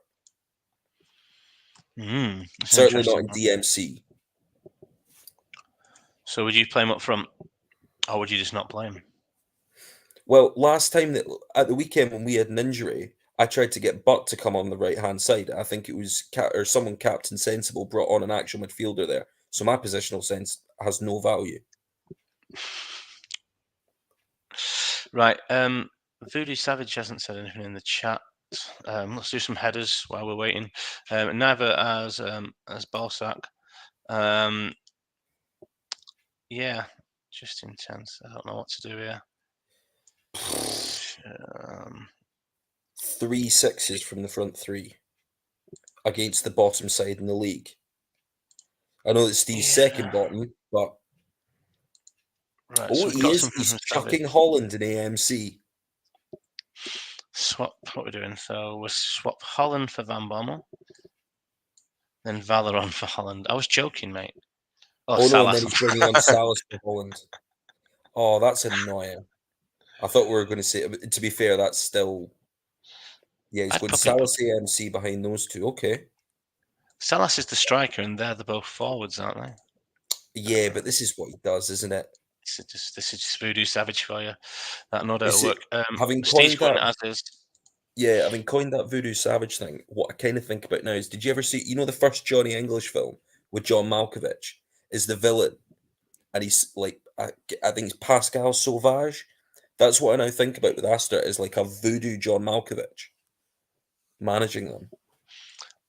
It's an Certainly not interesting in one. DMC. So would you play him up front, or would you just not play him? Well, last time that at the weekend when we had an injury, I tried to get Butt to come on the right hand side. I think it was or someone Captain Sensible brought on an actual midfielder there. So my positional sense has no value. Right. Voodoo Savage hasn't said anything in the chat. Let's do some headers while we're waiting. Neither as Balsac. Yeah, just intense. I don't know what to do here. Um, 3 6s from the front three against the bottom side in the league. I know it's Steve's second yeah. bottom, but Right. oh, So we've got something he's from Savage. chucking Holland in AMC. Swap. What we're doing? So we'll swap Holland for Van Bommel, then Valeron for Holland. I was joking, mate. Oh, Oh no, and then Salah. he's bringing on Salas for Holland. Oh, that's annoying. I thought we were going to say. To be fair, that's still yeah. He's I'd going pop him. Salas AMC behind those two. Okay, Salas is the striker, and they're both forwards, aren't they? yeah, but this is what he does, isn't it? This is just Voodoo Savage for you. That no doubt will Is it work. having Steve's coined going that? as is. Yeah, having coined that Voodoo Savage thing. What I kind of think about now is, did you ever see? You know, the first Johnny English film with John Malkovich is the villain, and he's like, I think it's Pascal Sauvage. That's what I now think about with Astor is like a voodoo John Malkovich managing them.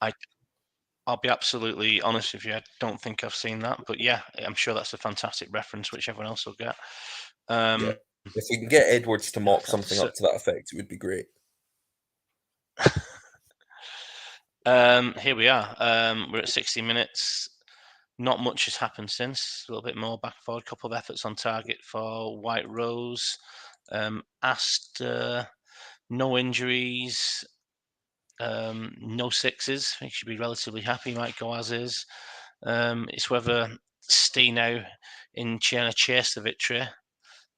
I I'll be absolutely honest with you. I don't think I've seen that, but yeah, I'm sure that's a fantastic reference, which everyone else will get. Yeah. Um, If we can get Edwards to yeah, mock something up to that effect, it would be great. here we are. We're at 60 minutes. Not much has happened since. A little bit more back and forward. A couple of efforts on target for White Rose. Astor, no injuries. No sixes. He should be relatively happy. Might go as is. It's whether Steno in China chase the victory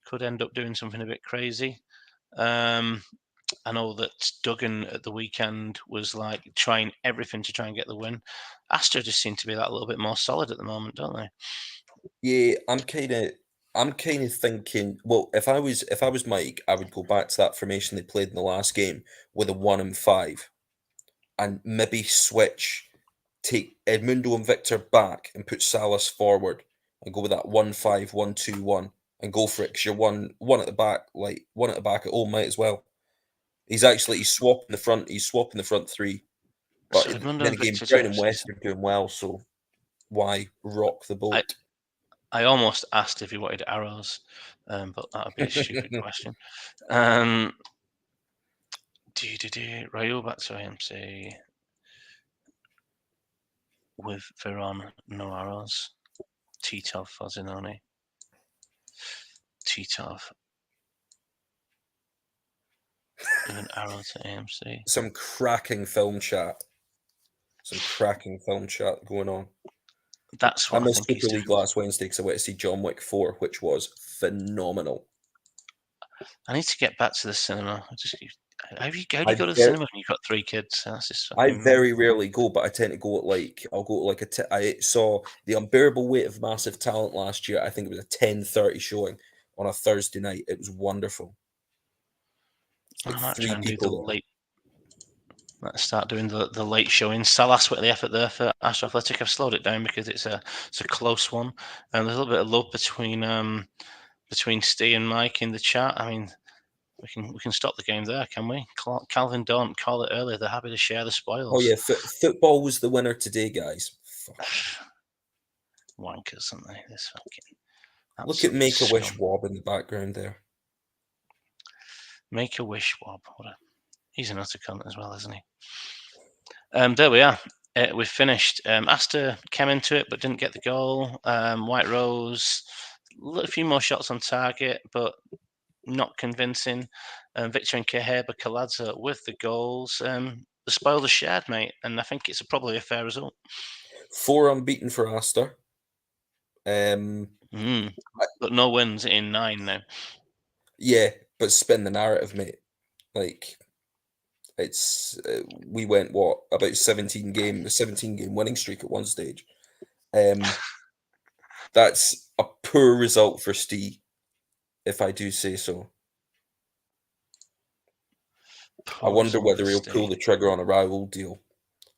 could end up doing something a bit crazy. I know that Duggan at the weekend was like trying everything to try and get the win. Astor just seem to be that little bit more solid at the moment, don't they? Yeah, I'm kind of thinking, well, if I was Mike, I would go back to that formation they played in the last game with a 1 and 5 and maybe switch, take Edmundo and Victor back and put Salas forward and go with that 1-5-1-2-1 and go for it because you're one at the back, like one at the back at home might as well. He's swapping the front, he's swapping the front three. But So Edmundo then and again, Victor Brown and Jefferson. West are doing well, so why rock the I, boat? I almost asked if he wanted arrows, but that would be a stupid question. Um, Rayo back to AMC with Veron, no arrows. Titov for Zanoni. Titov with an arrow to AMC. Some cracking film chat. Some cracking film chat going on. That's I what I missed think he's Super doing. League last Wednesday because I went to see John Wick 4, which was phenomenal. I need to get back to the cinema. How do you I go to the ver- cinema when you've got 3 kids? That's just I fucking very rarely go, but I tend to go at like I'll go to like I saw The Unbearable Weight of Massive Talent last year. I think it was a 10:30 showing on a Thursday night. It was wonderful. It's I like might try three and do the people there. late. Let's start doing the late showing. Still last week the effort there for Astro Athletic. I've slowed it down because it's a close one, and there's a little bit of love between Steve and Mike in the chat. I mean, we can stop the game there, can we? Calvin don't call it earlier. They're happy to share the Oh spoils. yeah, football was the winner today, guys. Fuck. Wankers, aren't they? This fucking Look at absolute Make a Wish scum. Wob in the background there. Make a wish, Wob. He's an utter cunt as well, isn't he? There we are. We've finished. Astor came into it but didn't get the goal. White Rose, a few more shots on target, but not convincing. Victor and Keheba Kaladza with the goals. The spoils are shared, mate, and I think it's probably a fair result. 4 unbeaten for Astor. But no wins in 9 now. Yeah, but spin the narrative, mate. Like it's we went what about 17 game winning streak at one stage. That's a poor result for Steve, if I do say so. I Poor wonder result whether for he'll pull Steve. the trigger on a Raoul deal.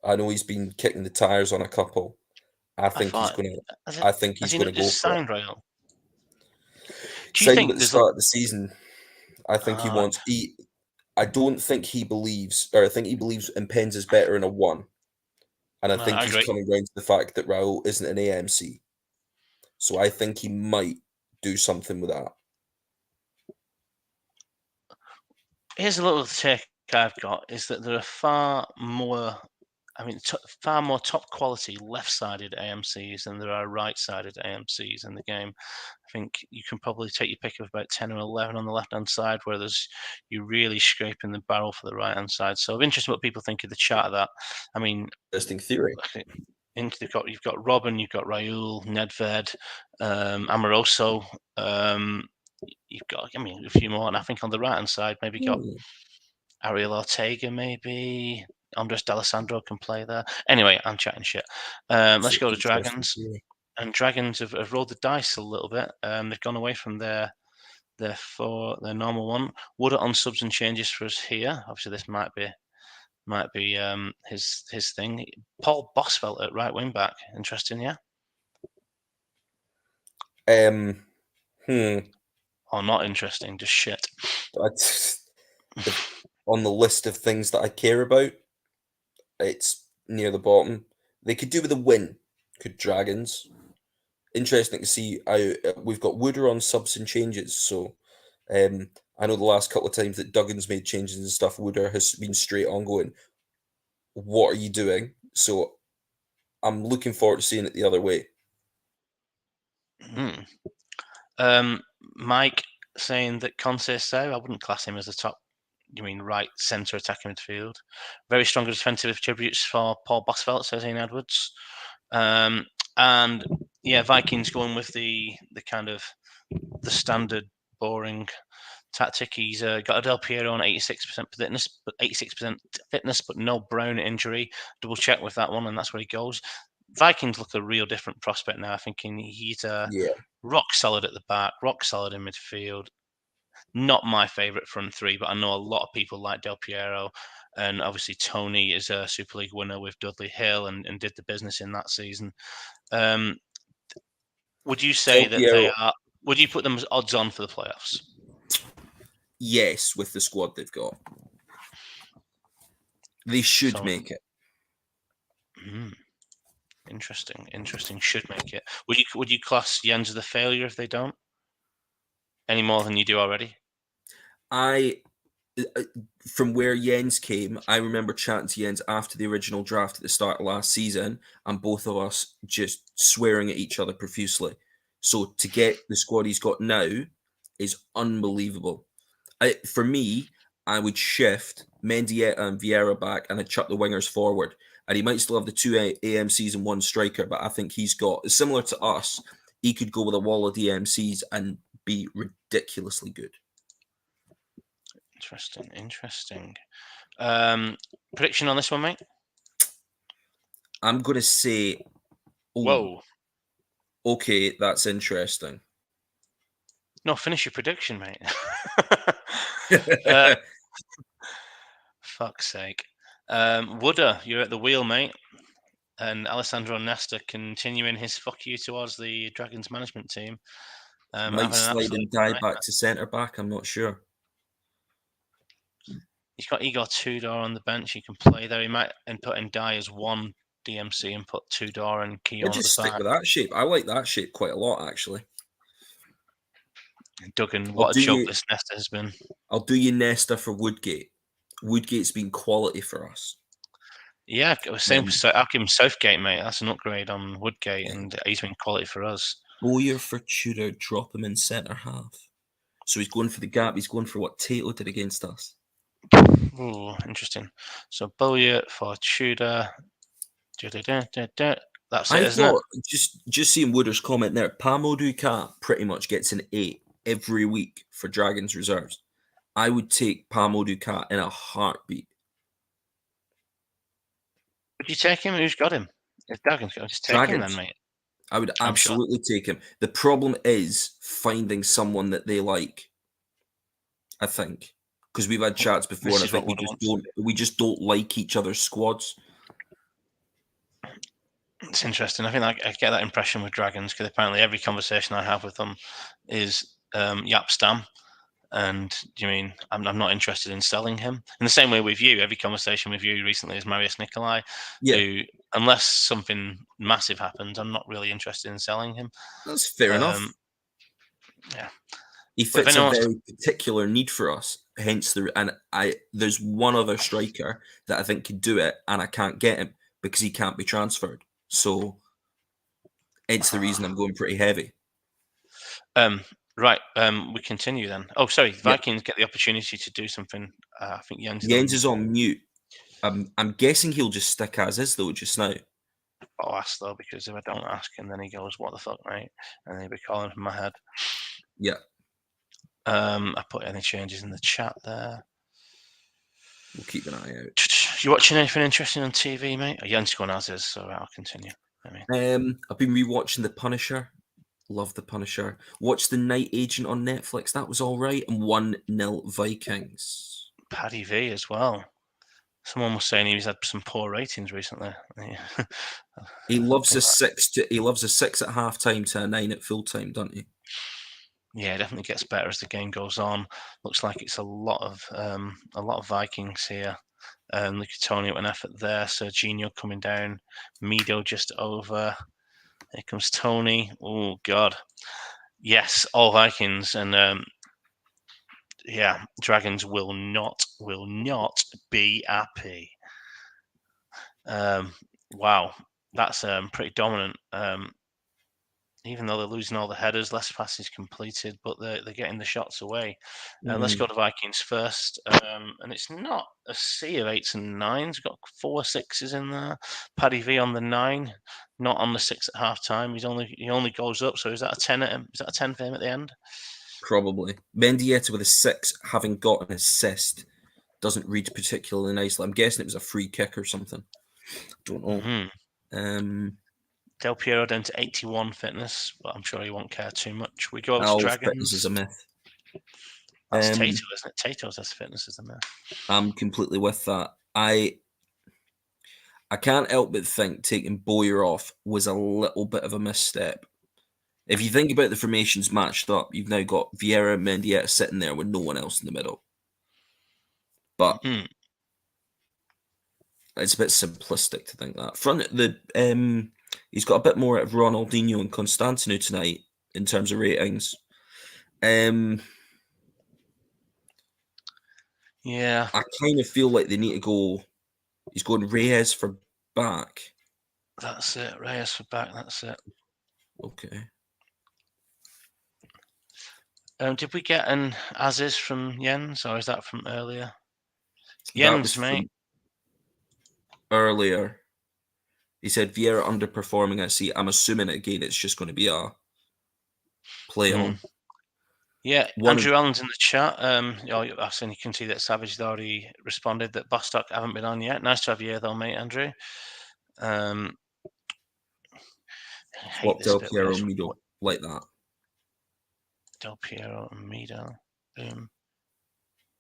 I know he's been kicking the tires on a couple. I I think he's thought, gonna. has, it, I think has he's he gonna not go just for it. signed Rail? Do you Signed him think at the there's a? start of the season. I think he wants. I don't think he believes, or I think he believes Impens is better in a one, and I think I he's agree. coming round to the fact that Raoul isn't an AMC. So I think he might do something with that. Here's a little take I've got: is that there are far more. I mean, far more top quality left-sided AMCs than there are right-sided AMCs in the game. I think you can probably take your pick of about 10 or 11 on the left-hand side, where you're really scraping the barrel for the right-hand side. So I'm interested what people think of the chart of that. I mean, Interesting theory. you've got Robin, you've got Raul, Nedved, Amoroso. You've got, I mean, a few more, and I think on the right-hand side, maybe got Ariel Ortega, maybe Andres D'Alessandro can play there. Anyway, I'm chatting shit. Let's go to Interesting Dragons. theory. And Dragons have rolled the dice a little bit. They've gone away from their normal one. Woodard on subs and changes for us here. Obviously, this might be his thing. Paul Bosfeld at right wing back. Interesting, yeah. Um, hmm. Or not interesting, just shit. If, on the list of things that I care about, it's near the bottom. They could do with a win. Could Dragons? Interesting to see how we've got Wooder on subs and changes. So I know the last couple of times that Duggan's made changes and stuff, Wooder has been straight on going, what are you doing? So I'm looking forward to seeing it the other way. Mike saying that Cmsl, I wouldn't class him as a top. You mean right centre attacking midfield? Very strong defensive attributes for Paul Bosfeld, says Ian Edwards. And yeah, Vikings going with the kind of the standard boring tactic. He's got a Del Piero on 86% fitness, but no Brown injury. Double check with that one, and that's where he goes. Vikings look a real different prospect now. I think he's Yeah. rock solid at the back, rock solid in midfield. Not my favourite front three, but I know a lot of people like Del Piero. And obviously, Tony is a Super League winner with Dudley Hill and did the business in that season. Would you say Del that they Piero, are? Would you put them as odds on for the playoffs? yes, with the squad they've got. They should So, make it. interesting. Should make it. Would you class Jens as a failure if they don't? Any more than you do already? I from where Jens came, I remember chatting to Jens after the original draft at the start of last season, and both of us just swearing at each other profusely. So to get the squad he's got now is unbelievable. For me, I would shift Mendieta and Vieira back, and I'd chuck the wingers forward. And he might still have the two AMCs and one striker, but I think he's got, similar to us, he could go with a wall of DMCs and be ridiculously good. Interesting. Prediction on this one, mate? I'm going to say, whoa. Okay, that's interesting. No, finish your prediction, mate. Fuck's sake. Wooder, you're at the wheel, mate. And Alessandro Nesta continuing his fuck you towards the Dragons management team. Might slide and die back to centre back. I'm not sure. He's got Igor Tudor on the bench. He can play there. He might put in Die as one DMC and put Tudor and Keon I'd at just the stick back. with that shape. I like that shape quite a lot, actually. Duggan, what a joke this Nesta has been. I'll do you Nesta for Woodgate. Woodgate's been quality for us. Yeah, same. I'll give him Southgate, mate. That's an upgrade on Woodgate, and he's been quality for us. Bowyer for Tudor, drop him in centre half. So he's going for the gap. He's going for what Tato did against us. Ooh, interesting. So Bowyer for Tudor. That's it, isn't it? Just seeing Wooder's comment there, Pamo Ducat pretty much gets an 8 every week for Dragons reserves. I would take Pamo Ducat in a heartbeat. Would you take him? Who's got him? If Dragons got him, just take him then, mate. I would absolutely take him. The problem is finding someone that they like, I think. Because we've had chats before, and I think we just don't like each other's squads. It's interesting. I think I get that impression with Dragons, because apparently every conversation I have with them is Yap Stam. And do you mean I'm not interested in selling him? In the same way with you, every conversation with you recently is Marius Nikolai, who, unless something massive happens, I'm not really interested in selling him. That's fair enough. Yeah, he fits a very particular need for us. Hence there's one other striker that I think could do it, and I can't get him because he can't be transferred. So it's the reason I'm going pretty heavy. Right, we continue then. Oh, sorry, Vikings get the opportunity to do something. I think Jens is on mute. I'm guessing he'll just stick as is though just now. I'll ask though, because if I don't ask him, then he goes, "What the fuck, mate?" And he'll be calling from my head. Yeah. I put any changes in the chat there. We'll keep an eye out. You watching anything interesting on TV, mate? Jens going as is, so I'll continue. I've been rewatching The Punisher. Love The Punisher. Watched The Night Agent on Netflix. That was all right. And 1-0 Vikings. Paddy V as well. Someone was saying he's had some poor ratings recently. He loves a 6 at half time to a 9 at full time, don't he? Yeah, it definitely gets better as the game goes on. Looks like it's a lot of Vikings here. Lucatoni with an effort there. Serginho coming down. Mido just over. Here comes Tony. Oh God. Yes, all Vikings, and Dragons will not be happy. Wow, that's pretty dominant. Even though they're losing all the headers, less passes completed, but they're getting the shots away. Let's go to Vikings first. And it's not a sea of 8s and 9s. Got 4 6s in there. Paddy V on the 9, not on the 6 at half time. He only goes up. So is that a 10 at him? Is that a 10 for him at the end? Probably. Mendieta with a 6, having got an assist, doesn't read particularly nicely. I'm guessing it was a free kick or something. Don't know. Del Piero down to 81 fitness, but I'm sure he won't care too much. We go over to Dragons. Fitness is a myth. That's Tato, isn't it? Tato's as fitness is a myth. I'm completely with that. I can't help but think taking Bowyer off was a little bit of a misstep. If you think about the formations matched up, you've now got Vieira and Mendieta sitting there with no one else in the middle. But it's a bit simplistic to think that. He's got a bit more out of Ronaldinho and Constantino tonight in terms of ratings. Yeah. I kind of feel like they need to go. He's going Reyes for back. That's it. Reyes for back. That's it. Okay. Did we get an as is from Jens, or is that from earlier? That was Jens, mate. from earlier. He said Vieira underperforming at sea. I'm assuming again it's just going to be a play on. Yeah, One of Andrew Allen's in the chat. I've seen you can see that Savage has already responded that Bostock haven't been on yet. Nice to have you here, though, mate, Andrew. I hate swap this Del bit where Piero it's Mido like that. Del Piero and Mido. Boom.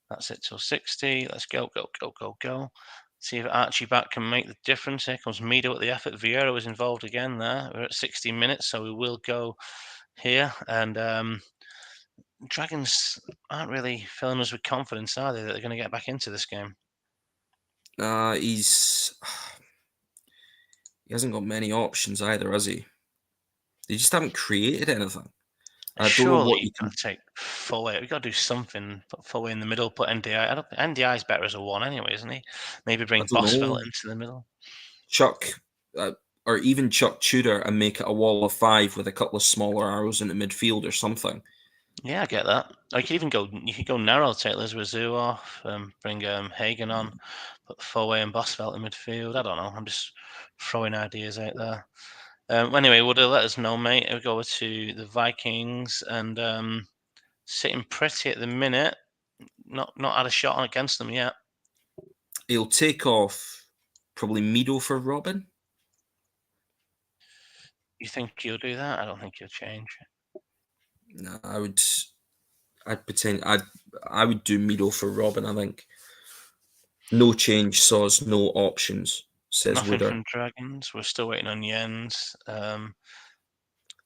That's it till 60. Let's go, go, go, go, go. See if Archie back can make the difference. Here comes Mido at the effort. Vieira was involved again there. We're at 60 minutes, so we will go here. And Dragons aren't really filling us with confidence, are they, that they're going to get back into this game? He hasn't got many options either, has he? They just haven't created anything. I don't know what Surely you you've can. got to take Foley. We've got to do something. Put Foley in the middle, put NDI. I don't think NDI is better as a one anyway, isn't he? Maybe I bring don't Bosvelt know. into the middle. Chuck, or even Chuck Tudor and make it a wall of 5 with a couple of smaller arrows in the midfield or something. Yeah, I get that. Or you could even go. You could go narrow, take Liz off, bring Hagen on, put Foley and Bosvelt in midfield. I don't know. I'm just throwing ideas out there. Anyway, would you let us know, mate? We'll go to the Vikings and sitting pretty at the minute. Not had a shot against them yet. He'll take off probably Mido for Robin. You think you'll do that? I don't think you'll change. No, I would do Mido for Robin. I think no change, saws no options. Says Nothing Wooder. from Dragons. We're still waiting on Jens. Desai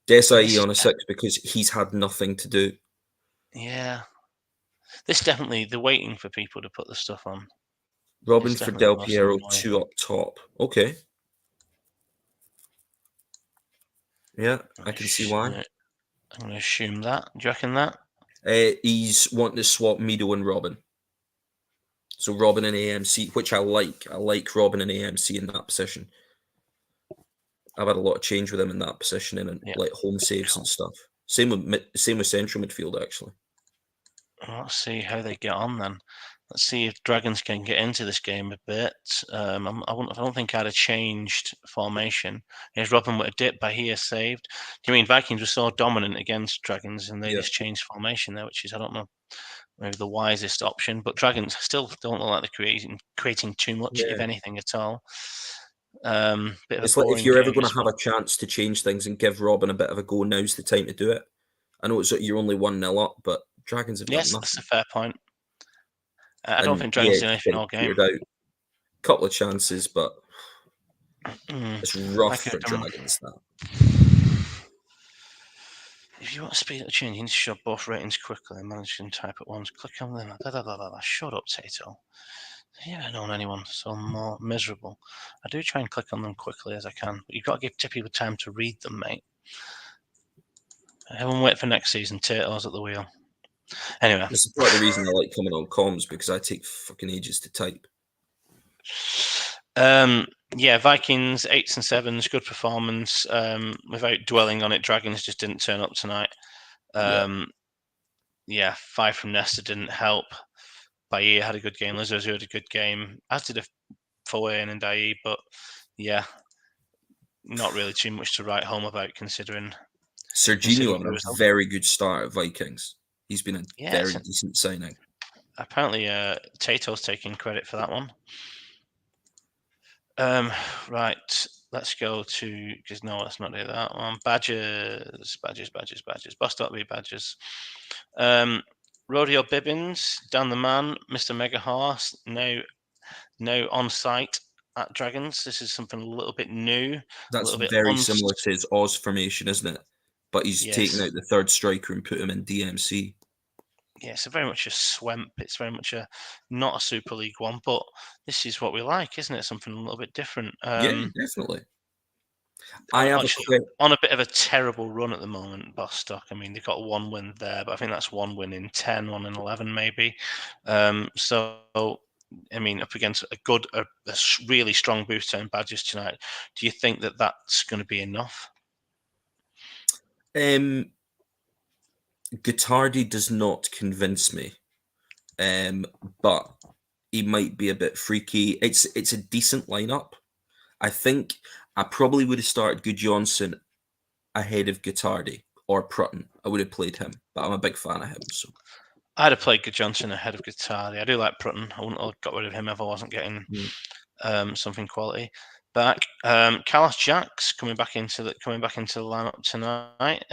This, on a 6 because he's had nothing to do. yeah, this definitely they're waiting for people to put the stuff on. Robin It's for definitely Del the most Piero, annoying. 2 up top. Okay. Yeah, I can see why. I'm going to assume that. Do you reckon that? He's wanting to swap Mido and Robin. So Robin and AMC, which I like. I like Robin and AMC in that position. I've had a lot of change with him in that position and Yeah. like home saves Cool. and stuff. Same with central midfield actually. Let's see how they get on then. Let's see if Dragons can get into this game a bit. I don't think I'd have changed formation. Here's Robin with a dip by here saved. Do you mean Vikings were so dominant against Dragons and they Yeah. just changed formation there, which is, I don't know, maybe the wisest option. But Dragons still don't look like they're creating too much, if Yeah. anything at all. Bit of a It's like if boring you're ever game going as to have well. a chance to change things and give Robin a bit of a go, now's the time to do it. I know you're only 1-0 up, but Dragons have done Yes, that's a nothing. fair point. I don't And think yeah, Dragons did it's anything been all game. petered out. Couple of chances, but it's rough Like for I've done. Dragons that. If you want to speed up the change, you need to show both ratings quickly and manage to type at once. Click on them. Shut up, Tato. Have you ever known anyone so more miserable? I do try and click on them quickly as I can, but you've got to give people time to read them, mate. Everyone wait for next season. Tato's at the wheel. Anyway. This is part of the reason I like coming on comms because I take fucking ages to type. Yeah, Vikings 8s and 7s, good performance. Without dwelling on it, Dragons just didn't turn up tonight. Yeah, 5 from Nesta didn't help. Bailly had a good game. Lizozu had a good game, as did Foy and Ndai, but yeah, not really too much to write home about considering Serginho having the a result. very good start at Vikings. He's been a Yeah, very decent signing. apparently Tato's taking credit for that one. Right, let's go to, because no, let's not do that one. Badgers. Bust up, be Badgers. Rodeo Bibbins, Dan the Man, Mr. Mega Horse, now on site at Dragons. This is something a little bit new, a That's little bit very similar to his Oz formation, isn't it? But he's taken yes. out the third striker and put him in DMC. Yeah, it's very much a swamp. It's very much not a Super League one, but this is what we like, isn't it? Something a little bit different. Yeah, definitely. I have Actually, on a bit of a terrible run at the moment, Bostock. I mean, they've got one win there, but I think that's one win in 10, one in 11 maybe. So, I mean, up against a really strong booster in Badgers tonight, do you think that that's going to be enough? Guittardi does not convince me, but he might be a bit freaky. It's a decent lineup. I think I probably would have started Good Johnson ahead of Guittardi or Prutton. I would have played him, but I'm a big fan of him. So I'd have played Good Johnson ahead of Guittardi. I do like Prutton. I wouldn't have got rid of him if I wasn't getting mm. something quality back. Carlos Jacks coming back into the lineup tonight.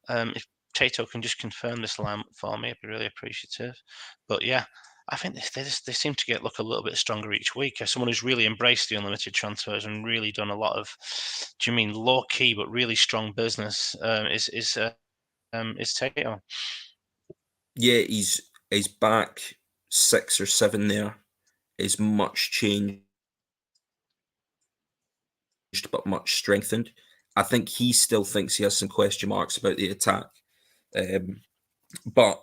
If Tato can just confirm this lineup for me, I'd be really appreciative. But yeah, I think they seem to look a little bit stronger each week. As someone who's really embraced the unlimited transfers and really done a lot of, do you mean low key but really strong business? Is Tato? Yeah, he's back 6 or 7 there. Is much changed, but much strengthened. I think he still thinks he has some question marks about the attack, but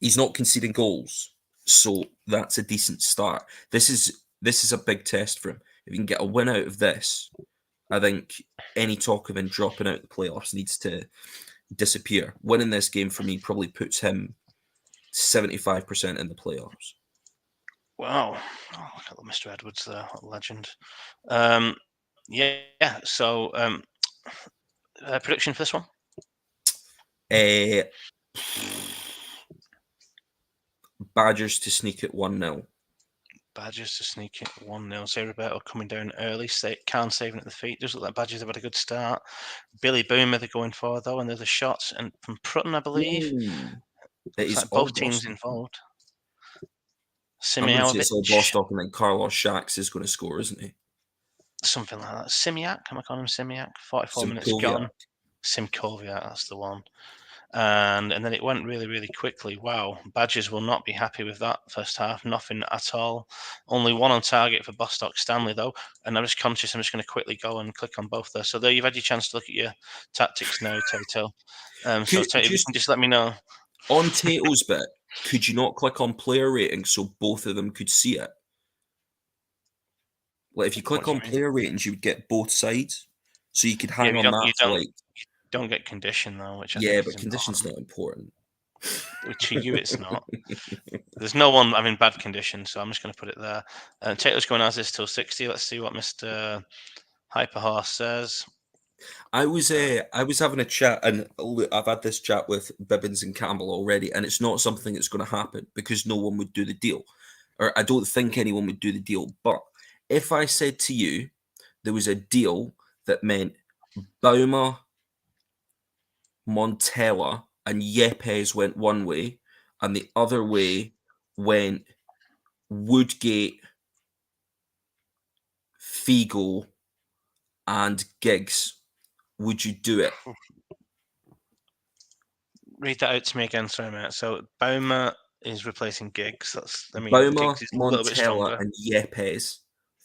he's not conceding goals, so that's a decent start. This is a big test for him. If he can get a win out of this, I think any talk of him dropping out the playoffs needs to disappear. Winning this game for me probably puts him 75% in the playoffs. Wow, look at Mr. Edwards there, what a legend. Yeah. So prediction for this one? Uh, Badgers to sneak at 1-0. Badgers to sneak it 1-0. Say Roberto coming down early. Khan saving at the feet. Does look like Badgers have had a good start. Billy Boomer they're going for though, and they're the shots. And from Prutton, I believe. Ooh, it Looks is like all both teams Boston. involved. I'm going to say it's all Simiovic, Bostock, and then Carlos Shacks is going to score, isn't he? something like that. Simiak, am I calling him Simiak? 44 minutes Simkoviak. gone. Simkoviak, that's the one. And then it went really, really quickly. Wow, Badgers will not be happy with that first half. Nothing at all. Only one on target for Bostock Stanley though. And I'm just conscious. I'm just going to quickly go and click on both there. So there, you've had your chance to look at your tactics now, Tato. So Tato, if you Just can just let me know. on Tato's bit, could you not click on player ratings so both of them could see it? Like if you What click do you on mean? player ratings, you would get both sides, so you could Yeah, hang on that for like. you don't get condition though, which I Yeah, think is but condition's important. not important. To you, it's not. There's no one having bad condition, so I'm just going to put it there. Tato's going as this till 60. Let's see what Mr. Hyperhorse says. I was having a chat, and look, I've had this chat with Bibbins and Campbell already, and it's not something that's going to happen because no one would do the deal, or I don't think anyone would do the deal. But if I said to you there was a deal that meant Bauma, Montella, and Yepes went one way, and the other way went Woodgate, Figo, and Giggs, would you do it? Read that out to me again, sorry, mate. So Bauma is replacing Giggs. Bauma, Giggs is a little bit Montella, stronger. and Yepes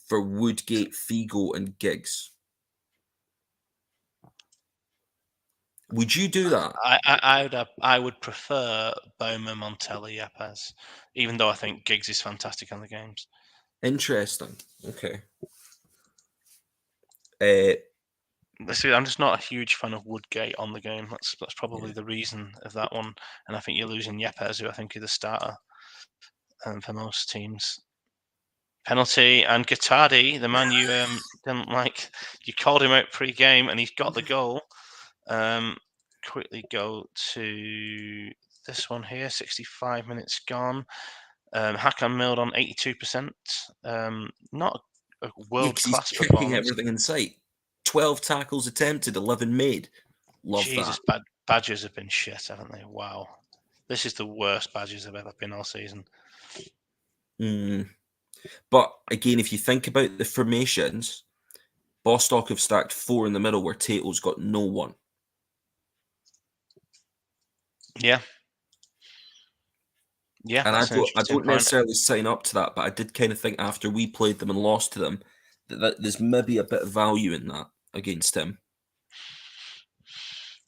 for Woodgate, Figo, and Giggs. Would you do that? I would prefer Bauma, Montella, Yepes, even though I think Giggs is fantastic on the games. Interesting. Okay. Uh, I'm just not a huge fan of Woodgate on the game. That's yeah. probably the reason of that one. And I think you're losing Yepes, who I think is the starter for most teams. Penalty and Guittardi, the man you didn't like, you called him out pre-game and he's got the goal. Quickly go to this one here. 65 minutes gone. Hakan Milled on 82%. Not a Yeah, because he's world-class chipping performance. everything in sight. 12 tackles attempted, 11 made. Love that. Jesus, Badgers have been shit, haven't they? Wow. This is the worst Badgers have ever been all season. Mm. But again, if you think about the formations, Bostock have stacked 4 in the middle where Tato's got no one. Yeah. Yeah, And that's an I interesting don't point. necessarily sign up to that, but I did kind of think after we played them and lost to them that there's maybe a bit of value in that against him.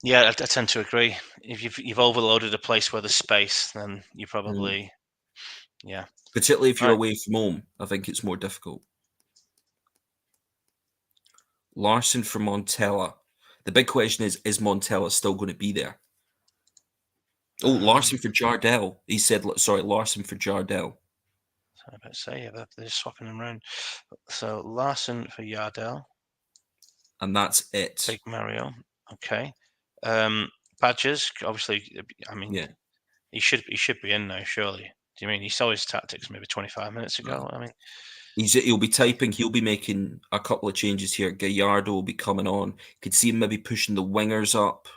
Yeah, I tend to agree. If you've overloaded a place where there's space, then you Mm. probably, yeah. Particularly if you're Right. away from home, I think it's more difficult. Larson for Montella. The big question is Montella still going to be there? Oh, Larson for Jardel. He said, sorry, Larson for Jardel. So I better say, yeah, they're swapping them around. So Larson for Yardell. And that's it. Big Mario. Okay. Badgers, obviously, I mean, Yeah. he should be in now, surely. Do you mean he saw his tactics maybe 25 minutes ago? I mean, He'll be typing. He'll be making a couple of changes here. Gallardo will be coming on. Could see him maybe pushing the wingers up.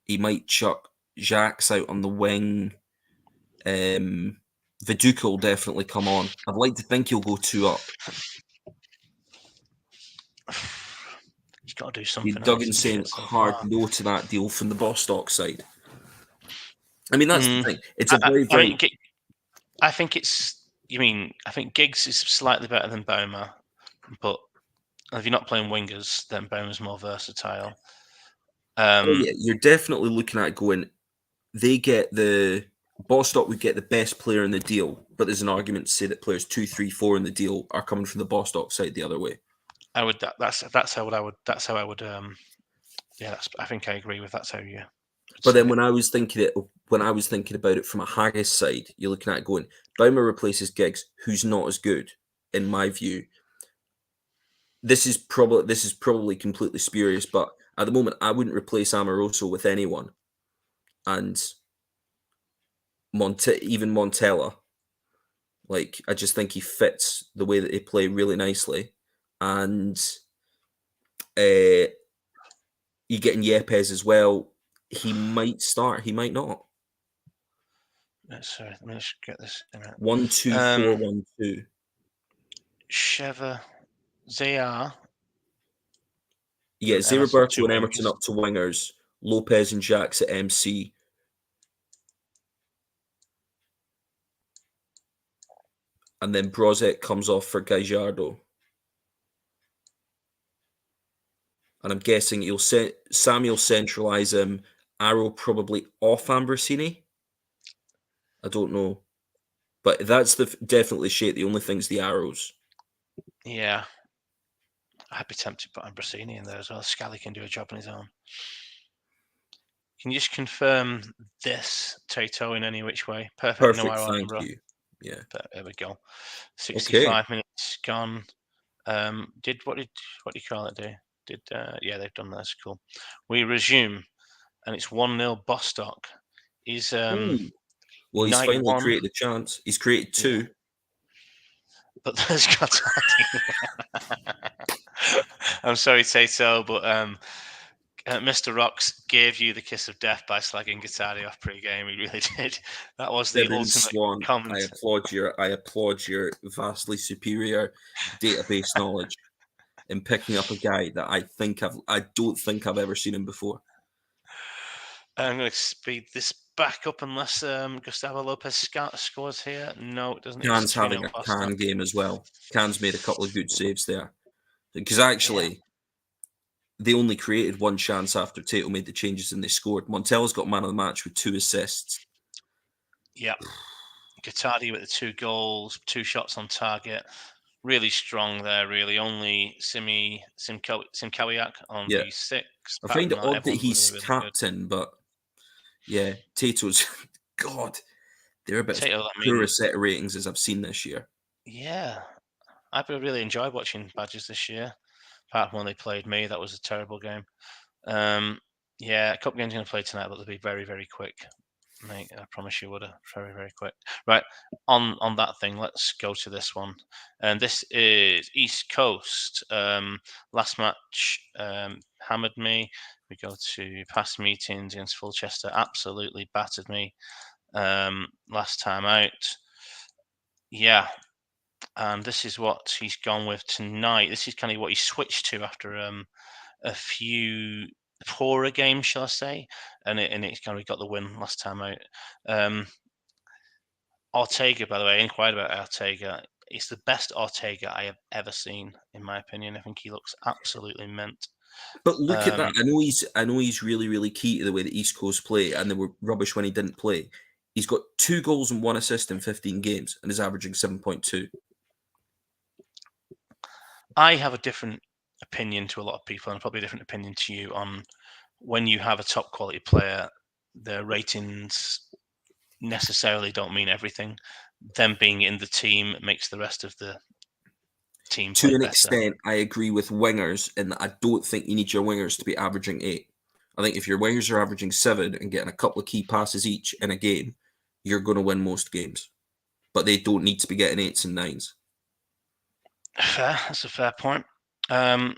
He might chuck Jacques out on the wing. Viduka will definitely come on. I'd like to think he'll go 2 up. he's got to do something else. Duggan He's saying hit so hard far. no to that deal from the Bostock side. I mean, that's the Mm, thing. It's a very, I very. mean, I think it's. You mean I think Giggs is slightly better than Boma, but if you're not playing wingers, then Boma's more versatile. Oh yeah, you're definitely looking at going. They get the Bostock would get the best player in the deal, but there's an argument to say that players 2, 3, 4 in the deal are coming from the Bostock side the other way. I would. That's how I would. That's how I would. Yeah, I think I agree with. That's how you. But then when I was thinking about it from a Haggis side, you're looking at going Baumer replaces Giggs, who's not as good in my view. This is probably completely spurious, but at the moment I wouldn't replace Amoroso with anyone, and even Montella. Like I just think he fits the way that they play really nicely, and you getting Yepes as well. He might start, he might not. Sorry, let me just get this in it. 1-2-4-1-2. Sheva, Zayar. Yeah, Emerson, Zeriberto two and Emerton wings. up to wingers. Lopez and Jacks at MC. And then Brozet comes off for Gajardo. And I'm guessing Samuel centralise him. Arrow probably off Ambrosini. I don't know. But that's definitely shape. The only thing's the arrows. Yeah. I'd be tempted to put Ambrosini in there as well. Scally can do a job on his own. Can you just confirm this, Tato, in any which way? Perfect. No Perfect, arrow thank number. you. Yeah. There we go. Okay. 65 minutes gone. What do you call it? Yeah, they've done this. Cool. We resume, and it's 1-0 Bostock. Is Well, he's night finally one. created a chance. He's created 2. Yeah. But there's got. I'm sorry, Tato, but Mr. Rocks gave you the kiss of death by slagging Guitardi off pre-game. He really did. That was the Devin ultimate Swan, comment. I applaud your vastly superior database knowledge in picking up a guy that I don't think I've ever seen him before. I'm going to speed this back up unless Gustavo Lopez scores here. No, it doesn't. Can's It's 2-0 having a Bostock. Can game as well. Can's made a couple of good saves there. Because actually, they only created one chance after Tato made the changes and they scored. Montella's got man of the match with 2 assists. Yep. Guitardi with the 2 goals, 2 shots on target. Really strong there, really. Only Simkawiak on the 6. I find it odd that he's captain, but yeah, Tato's God, they're about Tato, as poor a set of ratings as I've seen this year. Yeah, I've really enjoyed watching Badgers this year. Apart from when they played me, that was a terrible game. Yeah, a couple games going to play tonight, but they'll be very, very quick. Mate, I promise you would. Very, very quick. Right, on that thing, let's go to this one. And this is East Coast. Last match hammered me. We go to past meetings against Fulchester. Absolutely battered me last time out. Yeah, and this is what he's gone with tonight. This is kind of what he switched to after a few poorer games, shall I say? And it's kind of got the win last time out. Ortega, by the way, I inquired about Ortega. It's the best Ortega I have ever seen, in my opinion. I think he looks absolutely mint. But look at that. I know he's really, really key to the way the East Coast play, and they were rubbish when he didn't play. He's got 2 goals and 1 assist in 15 games and is averaging 7.2. I have a different opinion to a lot of people, and probably a different opinion to you on when you have a top quality player, their ratings necessarily don't mean everything. Them being in the team makes the rest of the team To play an better. extent, I agree with wingers in that I don't think you need your wingers to be averaging 8. I think if your wingers are averaging 7 and getting a couple of key passes each in a game, you're going to win most games. But they don't need to be getting 8s and 9s. Fair, that's a fair point. And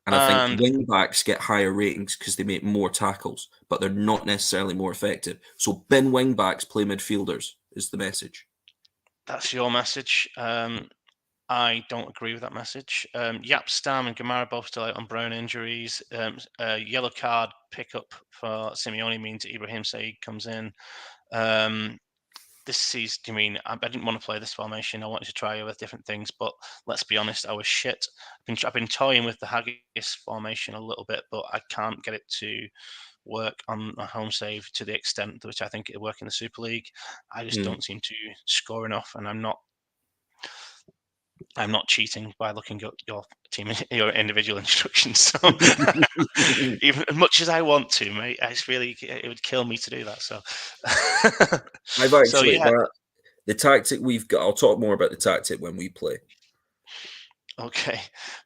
I think wing backs get higher ratings because they make more tackles, but they're not necessarily more effective. So bin wing backs, play midfielders is the message. That's your message. I don't agree with that message. Yap Stam and Gamara both still out on Brown injuries. Yellow card pickup for Simeone means Ibrahim Said comes in. This season, I didn't want to play this formation. I wanted to try with different things, but let's be honest, I was shit. I've been toying with the Haggis formation a little bit, but I can't get it to work on a home save to the extent which I think it'll work in the Super League. I just don't seem to score enough, and I'm not cheating by looking at your team, your individual instructions. So even as much as I want to, mate, it would kill me to do that. So I've actually so yeah. the tactic we've got. I'll talk more about the tactic when we play. Okay,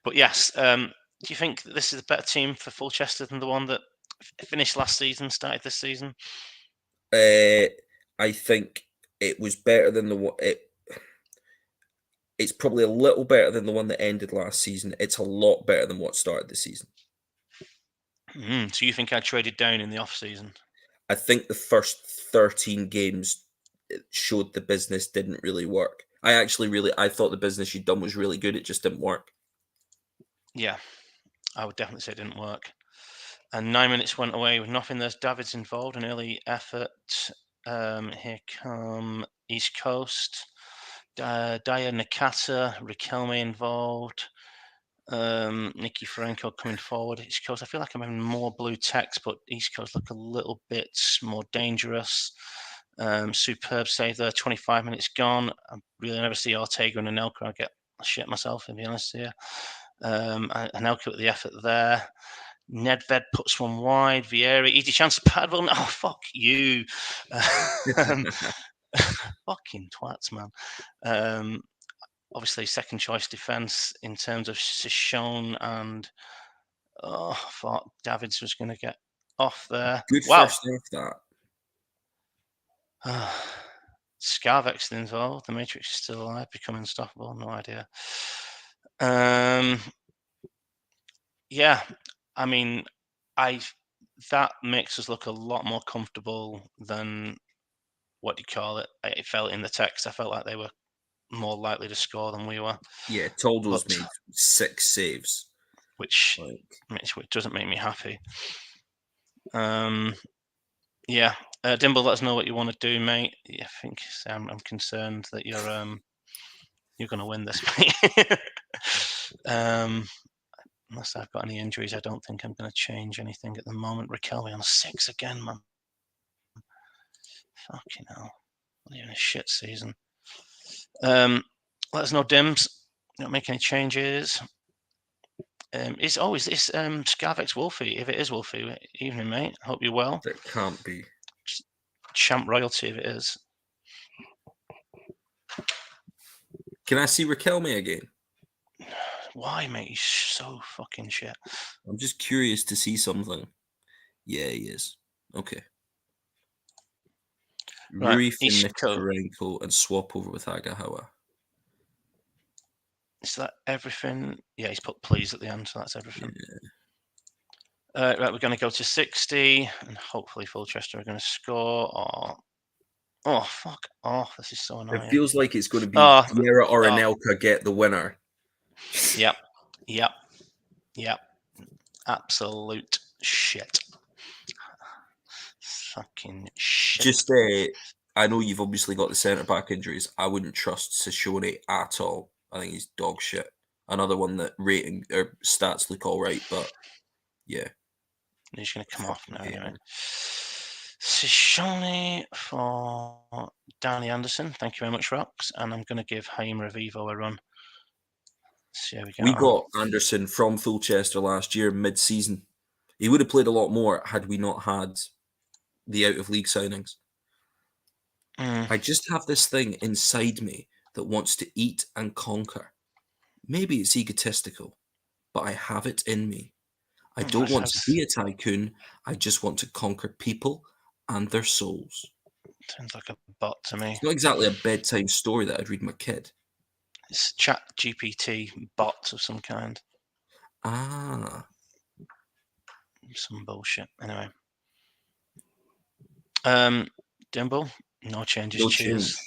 but yes, do you think that this is a better team for Fulchester than the one that finished last season, started this season? I think it was better than the one. It's probably a little better than the one that ended last season. It's a lot better than what started the season. So you think I traded down in the off season? I think the first 13 games showed the business didn't really work. I thought the business you'd done was really good. It just didn't work. Yeah, I would definitely say it didn't work. And 9 minutes went away with nothing. There's Davids involved, an early effort. Here come East Coast. Daya Nakata, Riquelme involved. Nicky Franco coming forward. East Coast. I feel like I'm having more blue text, but East Coast look a little bit more dangerous. Superb save there. 25 minutes gone. I really never see Ortega and Anelka. I get shit myself, to be honest here. Anelka with the effort there. Nedved puts one wide. Vieira, easy chance of Padwell. Oh, fuck you. Fucking twats, man. Obviously, second choice defence in terms of Sishon and I thought Davids was going to get off there. Good Wow. first half, that. Scarvex involved. The Matrix is still alive, become unstoppable. No idea. Yeah, I mean, that makes us look a lot more comfortable than what do you call it? It felt in the text. I felt like they were more likely to score than we were. Yeah, Toldo's made 6 saves, which doesn't make me happy. Yeah, Dimble, let us know what you want to do, mate. I think I'm concerned that you're going to win this, mate. Unless I've got any injuries, I don't think I'm going to change anything at the moment. Riquelme on 6 again, man. Fucking hell. Not even a shit season. Let us know, Dims. Don't make any changes. Is this Scarvex Wolfie? If it is Wolfie, evening, mate. Hope you're well. That can't be. Champ royalty, if it is. Can I see Riquelme again? Why, mate? He's so fucking shit. I'm just curious to see something. Yeah, he is. Okay. Right, Rui Nikiforenko and swap over with Agahawa. Is that everything? Yeah, he's put please at the end, so that's everything. Yeah. Right, we're going to go to 60, and hopefully Fulchester are going to score. Oh, fuck off. This is so annoying. It feels like it's going to be Vieira or Anelka get the winner. Yep. Absolute shit. Fucking shit. Just, I know you've obviously got the centre-back injuries. I wouldn't trust Sishone at all. I think he's dog shit. Another one that rating or stats look all right, but yeah. He's going to come off now anyway. Sishone for Danny Anderson. Thank you very much, Rox. And I'm going to give Haim Revivo a run. See how we got Anderson from Fulchester last year, mid-season. He would have played a lot more had we not had the out of league signings. I just have this thing inside me that wants to eat and conquer. Maybe it's egotistical, but I have it in me. I don't want to be a tycoon. I just want to conquer people and their souls. Sounds like a bot to me. It's not exactly a bedtime story that I'd read my kid. It's chat GPT bots of some kind. Ah. Some bullshit. Anyway. Dimble, no changes. No Cheers. change.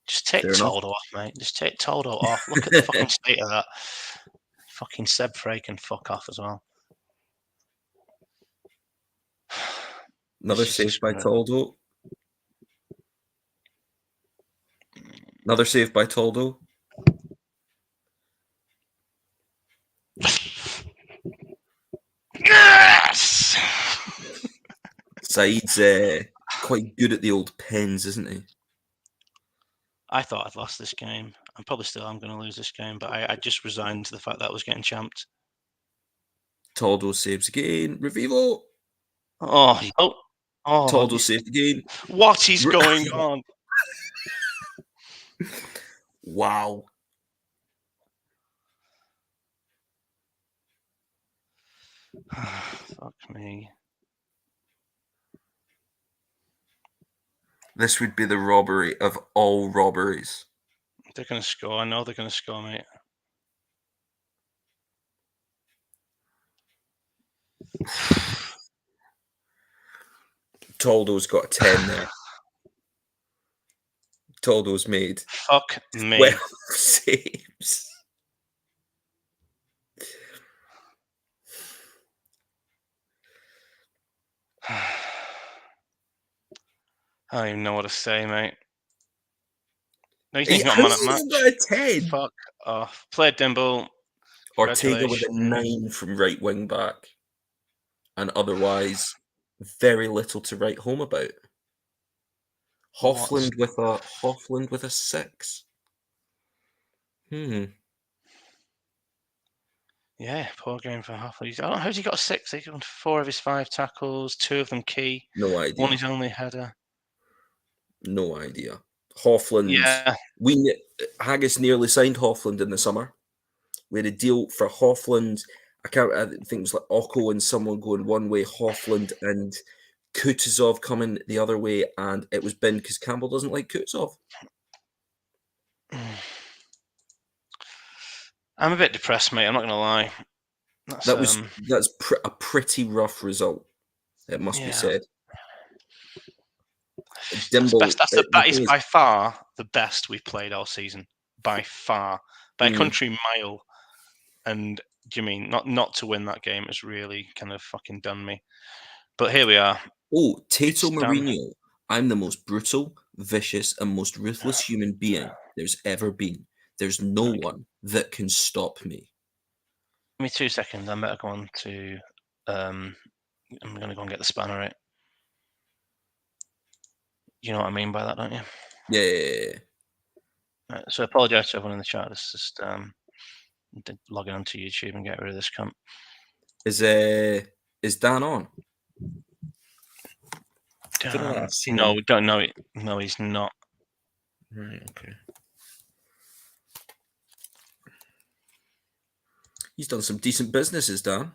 Just take Fair enough. Toldo off, mate. Just take Toldo off. Look at the fucking state of that. Fucking Seb Frey can fuck off as well. Another save by Toldo. Another save by Toldo. Yes! Saeed's quite good at the old pens, isn't he? I thought I'd lost this game. I'm probably still am going to lose this game, but I just resigned to the fact that I was getting champed. Toldo saves again. Revivo. Oh, Toldo saved again. What is going on? Wow. Fuck me. This would be the robbery of all robberies. They're going to score. I know they're going to score, mate. Toldo's got a 10 there. Toldo's made Fuck me. 12 saves. I don't even know what to say, mate. No, he's not man at match. Got a 10? Fuck off. Played Dimble. Ortega with a 9 from right wing back. And otherwise, very little to write home about. Hoffland with a 6. Yeah, poor game for Hoffland. How's he got a 6? He's got 4 of his 5 tackles, 2 of them key. No idea. 1 his only header. No idea. Hoffland. Yeah. Haggis nearly signed Hoffland in the summer. We had a deal for Hoffland. I think it was like Oko and someone going one way, Hoffland and Kutuzov coming the other way, and it was bin because Campbell doesn't like Kutuzov. I'm a bit depressed, mate. I'm not going to lie. That's a pretty rough result. It must be said. Dimble, that is by far the best we've played all season. By far, by a country mile. And do you mean not to win that game has really kind of fucking done me. But here we are. Oh, Tato Mourinho. I'm the most brutal, vicious, and most ruthless human being there's ever been. There's no one that can stop me. Give me 2 seconds. I better go on to. I'm going to go and get the spanner out. You know what I mean by that, don't you? Yeah. Right, so I apologise to everyone in the chat. It's just logging onto YouTube and get rid of this cunt. Is Dan on? No, we don't know it. No, he's not. Right, okay. He's done some decent businesses, Dan.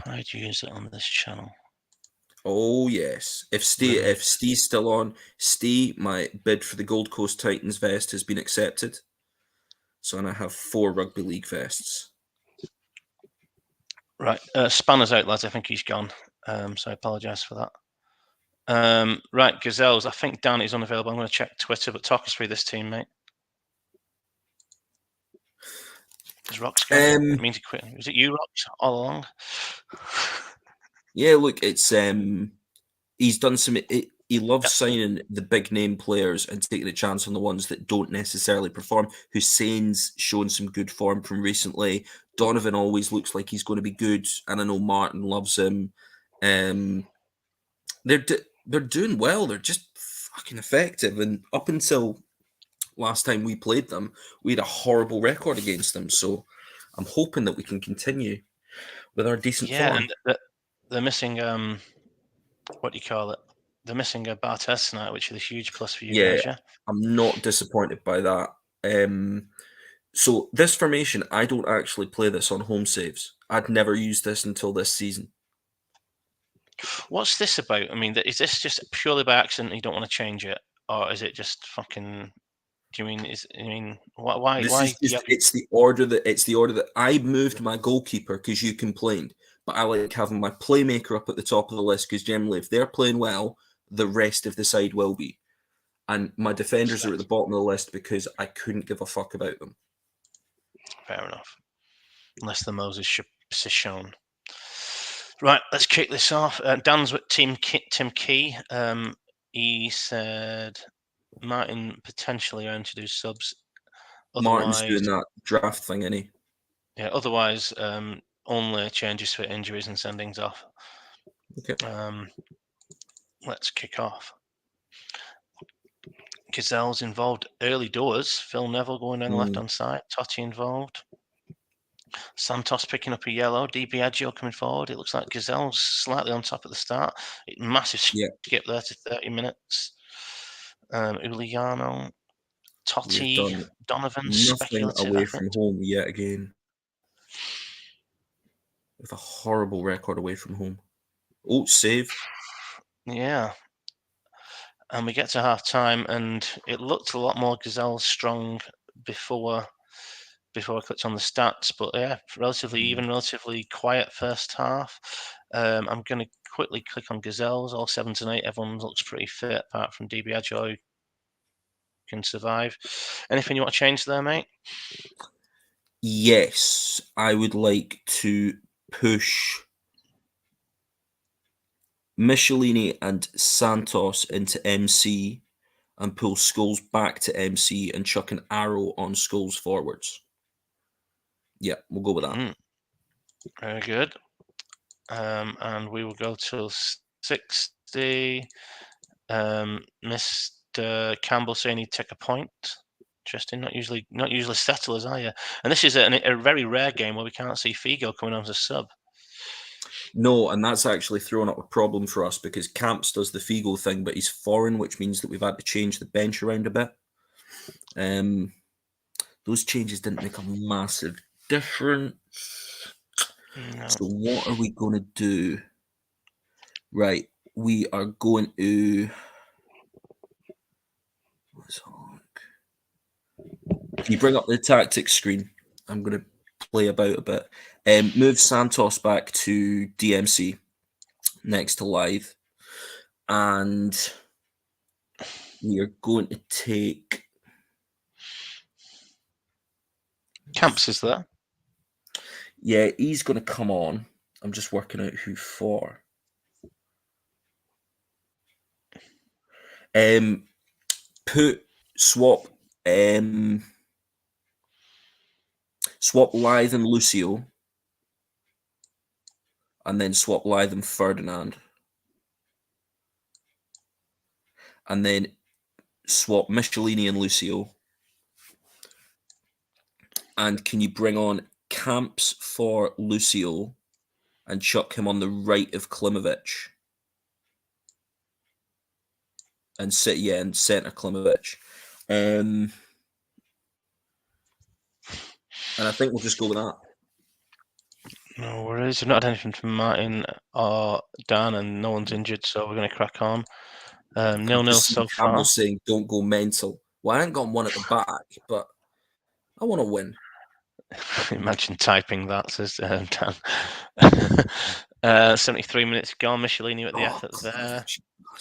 I'd use it on this channel. Oh yes. If Steve's still on, Steve, my bid for the Gold Coast Titans vest has been accepted. So and I have 4 rugby league vests. Right, Spanner's out, lads. I think he's gone. So I apologise for that. Right, Gazelles. I think Dan is unavailable. I'm going to check Twitter, but talk us through this team, mate. Is Rox gone? It means he quit. Was it you, Rox, all along? Yeah, look, it's he's done some. He loves signing the big name players and taking a chance on the ones that don't necessarily perform. Hussein's shown some good form from recently. Donovan always looks like he's going to be good, and I know Martin loves him. They're doing well. They're just fucking effective. And up until last time we played them, we had a horrible record against them. So I'm hoping that we can continue with our decent form. And they're missing what do you call it? They're missing a Barthez tonight, which is a huge plus for you guys. Yeah. I'm not disappointed by that. So this formation, I don't actually play this on home saves. I'd never used this until this season. What's this about? I mean, is this just purely by accident? You don't want to change it, or is it just fucking? Do you mean why? This Why is do you just have? it's the order that I moved my goalkeeper because you complained, but I like having my playmaker up at the top of the list because generally if they're playing well, the rest of the side will be. And my defenders are at the bottom of the list because I couldn't give a fuck about them. Fair enough. Unless the Moses shown. Right, let's kick this off. Dan's with Tim Key. He said Martin potentially earned to do subs. Martin's doing that draft thing, isn't he? Yeah. Otherwise, only changes for injuries and sendings off. Okay. Let's kick off. Gazelle's involved early doors. Phil Neville going down the left-hand side. Totti involved. Santos picking up a yellow. Di Biagio coming forward. It looks like Gazelle's slightly on top at the start. Massive skip there to 30 minutes. Uliano, Totti, Donovan, nothing away effort. from home yet again. With a horrible record away from home. Oh, save. Yeah. And we get to half time, and it looked a lot more Gazelle strong before I clicked on the stats. But yeah, relatively even, relatively quiet first half. I'm going to quickly click on Gazelles, all 7 to 8. Everyone looks pretty fit, apart from Di Biagio, who can survive. Anything you want to change there, mate? Yes, I would like to push Michelini and Santos into MC and pull Scholes back to MC and chuck an arrow on Scholes forwards. Yeah, we'll go with that. Very good. And we will go till 60. Mr. Campbell saying he'd take a point. Interesting. Not usually settlers, are you? And this is a very rare game where we can't see Figo coming on as a sub. No, and that's actually thrown up a problem for us because Camps does the Figo thing, but he's foreign, which means that we've had to change the bench around a bit. Those changes didn't make a massive difference. No. So what are we going to do? Right, we are going to... Let's look. Can you bring up the tactics screen? I'm going to play about a bit. Move Santos back to DMC next to live. And we are going to take... Camps is there? Yeah, he's going to come on. I'm just working out who for. Swap Lithe and Lucio, and then swap Lithe and Ferdinand, and then swap Michelini and Lucio. And can you bring on Camps for Lucio and chuck him on the right of Klimovic? And center Klimovic. And I think we'll just go with that. No worries. We've not had anything from Martin or Dan, and no one's injured, so we're going to crack on. 0-0 so far. Saying don't go mental. Well, I ain't got one at the back, but I want to win. Imagine typing that, says Dan. 73 minutes gone. Michelini at the effort there.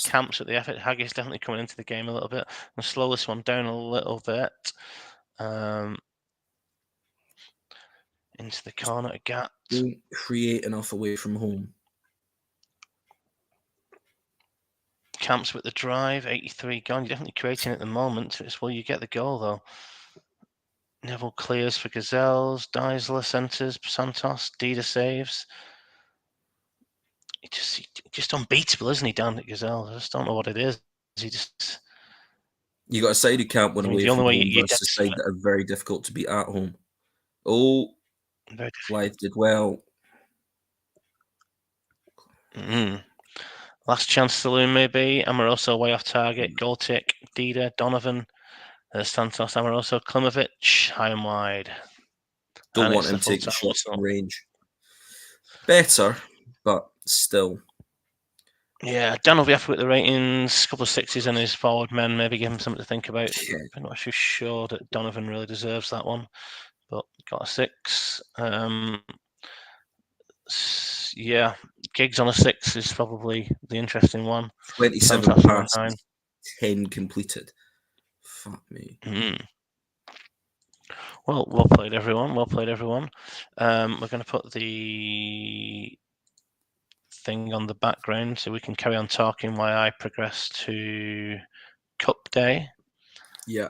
Camps at the effort. Haggis definitely coming into the game a little bit. I'll slow this one down a little bit. Into the corner at Gat. Don't create enough away from home. Camps with the drive. 83 gone. You're definitely creating at the moment. It's where you get the goal, though. Neville clears for Gazelles. Deisler centres. Santos. Dida saves. He's just unbeatable, isn't he, Dan at Gazelles? I just don't know what it is. He just... You got a side who can't win away from home versus a side that are very difficult to beat at home. Oh, Blythe did well. Last chance saloon maybe. Amoroso way off target. Goltic, Dida, Donovan, Santos, Amoroso, Klimovic, high and wide. Don't And want it's him the full taking time shots whistle. from range. Better, but still. Yeah, Dan will be happy with the ratings. A couple of sixes on his forward men. Maybe give him something to think about. Yeah. I'm not too sure that Donovan really deserves that one, but got a 6. Yeah, Giggs on a 6 is probably the interesting one. 27 Santos on a passes, 9. 10 completed. Fuck me. Well played, everyone. Well played, everyone. We're going to put the thing on the background so we can carry on talking while I progress to Cup Day. Yeah.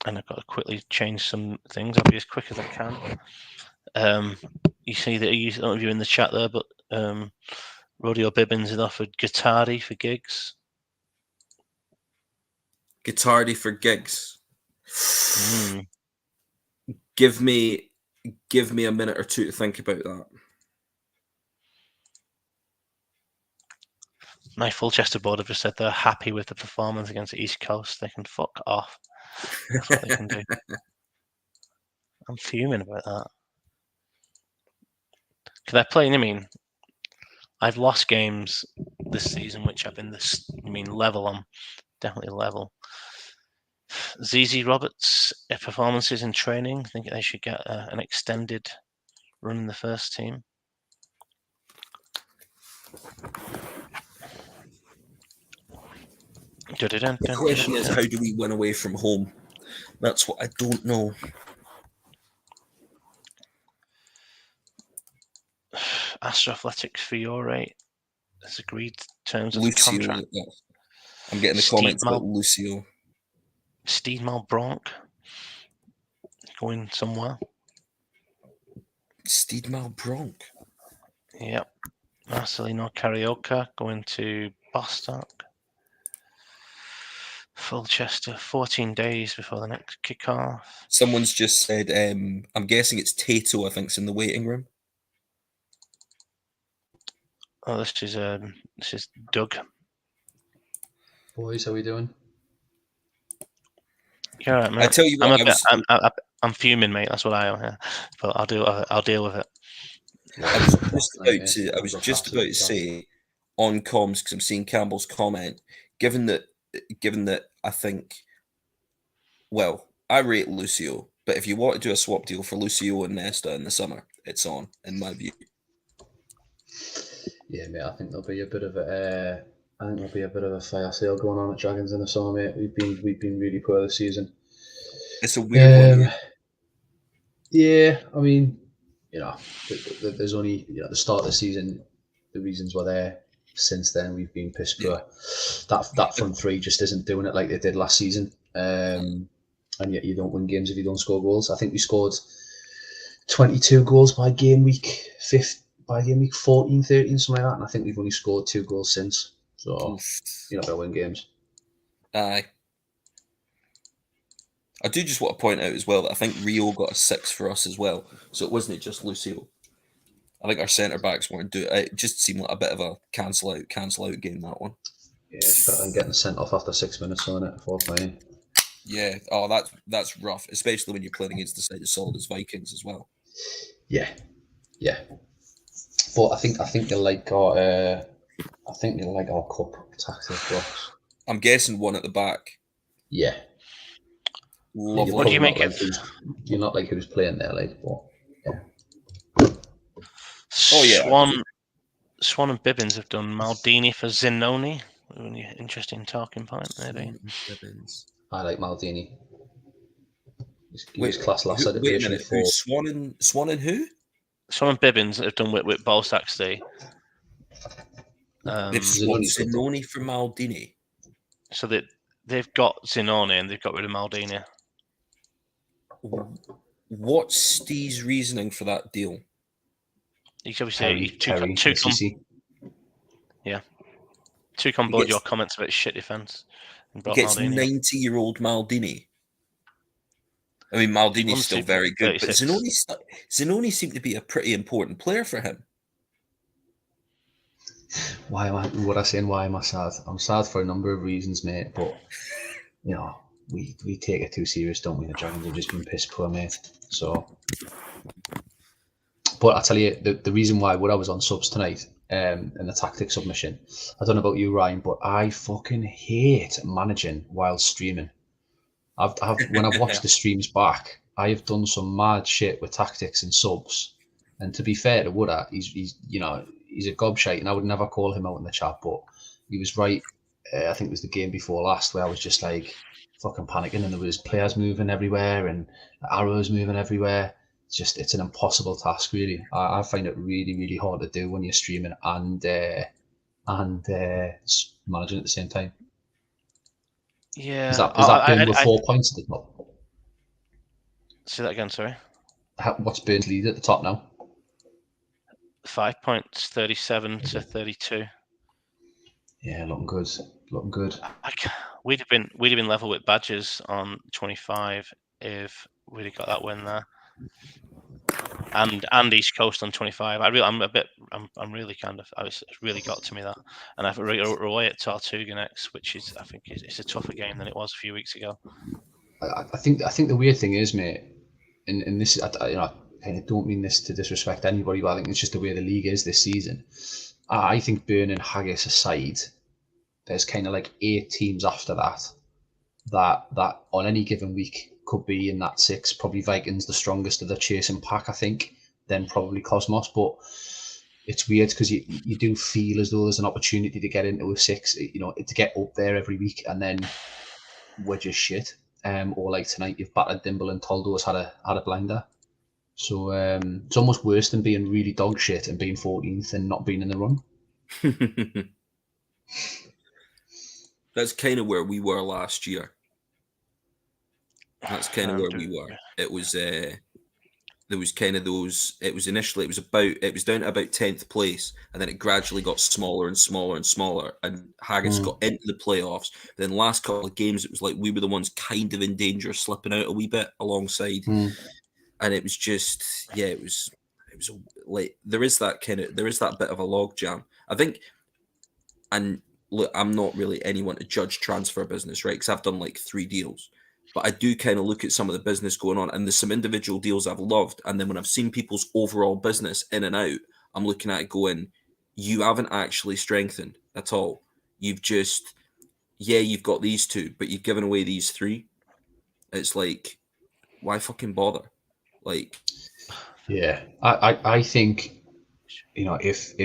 And I've got to quickly change some things. I'll be as quick as I can. You see that I don't know if you're in the chat there, but Rodeo Bibbins has offered Guitardi for Giggs. Guitardi for Giggs. Give me a minute or two to think about that. My Fulchester board have just said they're happy with the performance against the East Coast. They can fuck off. That's what they can do. I'm fuming about that. Because I play, I mean, I've lost games this season which have been level. I'm definitely level. ZZ Roberts' performances in training, I think they should get an extended run in the first team. The question is, how do we win away from home? That's what I don't know. Astro Athletics Fiore has agreed terms of Lucio, the contract. I'm getting the comments about Lucio. Steve Malbronk going somewhere. Steve Malbronk. Yep. Marcelino Carioca going to Bostock. Fulchester, 14 days before the next kickoff. Someone's just said, I'm guessing it's Tato, I think's in the waiting room. Oh, this is Doug. Boys, how we doing? You're right, mate. I tell you what, I'm fuming, mate. That's what I am. Yeah. But I'll deal with it. I was just about to say on comms, because I'm seeing Campbell's comment. Given that I think, well, I rate Lucio, but if you want to do a swap deal for Lucio and Nesta in the summer, it's on, in my view. Yeah, mate. I think there'll be a bit of a fire sale going on at Dragons in the summer, mate. We've been really poor this season. It's a weird one. Yeah, I mean, there's only the start of the season. The reasons were there. Since then, we've been piss poor. Yeah. That front three just isn't doing it like they did last season. And yet you don't win games if you don't score goals. I think we scored 22 goals by game week 14, 13, something like that. And I think we've only scored 2 goals since. So you're not going to win games. Aye. I do just want to point out as well that I think Rio got a 6 for us as well. So it wasn't just Lucio. I think our centre backs weren't doing it. Just seemed like a bit of a cancel out game, that one. Yeah, it's better than getting sent off after 6 minutes on it for playing. Yeah. Oh, that's rough, especially when you're playing against the side as solid as Vikings as well. Yeah. But I think they like our cup tactic blocks. I'm guessing one at the back. Yeah. Lovely. What do you make it? You're not like who's playing there, like, but yeah. Oh yeah. Swan and Bibbins have done Maldini for Zinoni. Really interesting talking point, maybe. I like Maldini. He was class last at wait a minute. Who's Swan and who? Swan and Bibbins have done with Ballsack Day. They've swapped Zinoni for Maldini. So they've got Zinoni and they've got rid of Maldini. What's Steve's reasoning for that deal? He's obviously took on board your comments about shit defence. He gets 90-year-old Maldini. I mean, Maldini's still very good, 36. But Zinoni seemed to be a pretty important player for him. Why am I? What I saying? Why am I sad? I'm sad for a number of reasons, mate. But you know, we take it too serious, don't we? The Dragons have just been piss poor, mate. So, but I tell you, the reason why I was on subs tonight, in the tactic submission, I don't know about you, Ryan, but I fucking hate managing while streaming. When I've watched the streams back, I have done some mad shit with tactics and subs. And to be fair to Wooder, he's a gobshite, and I would never call him out in the chat, but he was right. I think it was the game before last where I was just like fucking panicking, and there was players moving everywhere and arrows moving everywhere. It's an impossible task, really. I find it really, really hard to do when you're streaming and managing at the same time. Yeah. Is that Burn with 4 points at the top? Say that again, sorry. What's Burn's lead at the top now? 5 points, 37 to 32. Yeah, looking good. Looking good. We'd have been level with Badgers on 25 if we'd have got that win there. And East Coast on 25. I'm really it's really got to me that. And I've away at Tortuga next, which is, I think it's a tougher game than it was a few weeks ago. I think the weird thing is, mate, and this, I kind of don't mean this to disrespect anybody, but I think it's just the way the league is this season. I think Burn and Haggis aside, there's kind of like 8 teams after that on any given week could be in that 6. Probably Vikings the strongest of the chasing pack, I think, then probably Cosmos. But it's weird because you do feel as though there's an opportunity to get into a 6, to get up there every week, and then we're just shit. Or like tonight, you've battered Dimble and Toldo's had a blinder. So it's almost worse than being really dog shit and being 14th and not being in the run. That's kind of where we were last year. That's kind of where we were. It was there was kind of those. It was down to about 10th place, and then it gradually got smaller and smaller and smaller. And Haggis got into the playoffs. Then last couple of games, it was like we were the ones kind of in danger, slipping out a wee bit alongside. And it was just, it was like there is that bit of a log jam, I think. And look, I'm not really anyone to judge transfer business, right? Because I've done like 3 deals. But I do kind of look at some of the business going on, and there's some individual deals I've loved. And then when I've seen people's overall business in and out, I'm looking at it going, you haven't actually strengthened at all. You've just, you've got these 2, but you've given away these 3. It's like, why fucking bother? Like, yeah, I think, if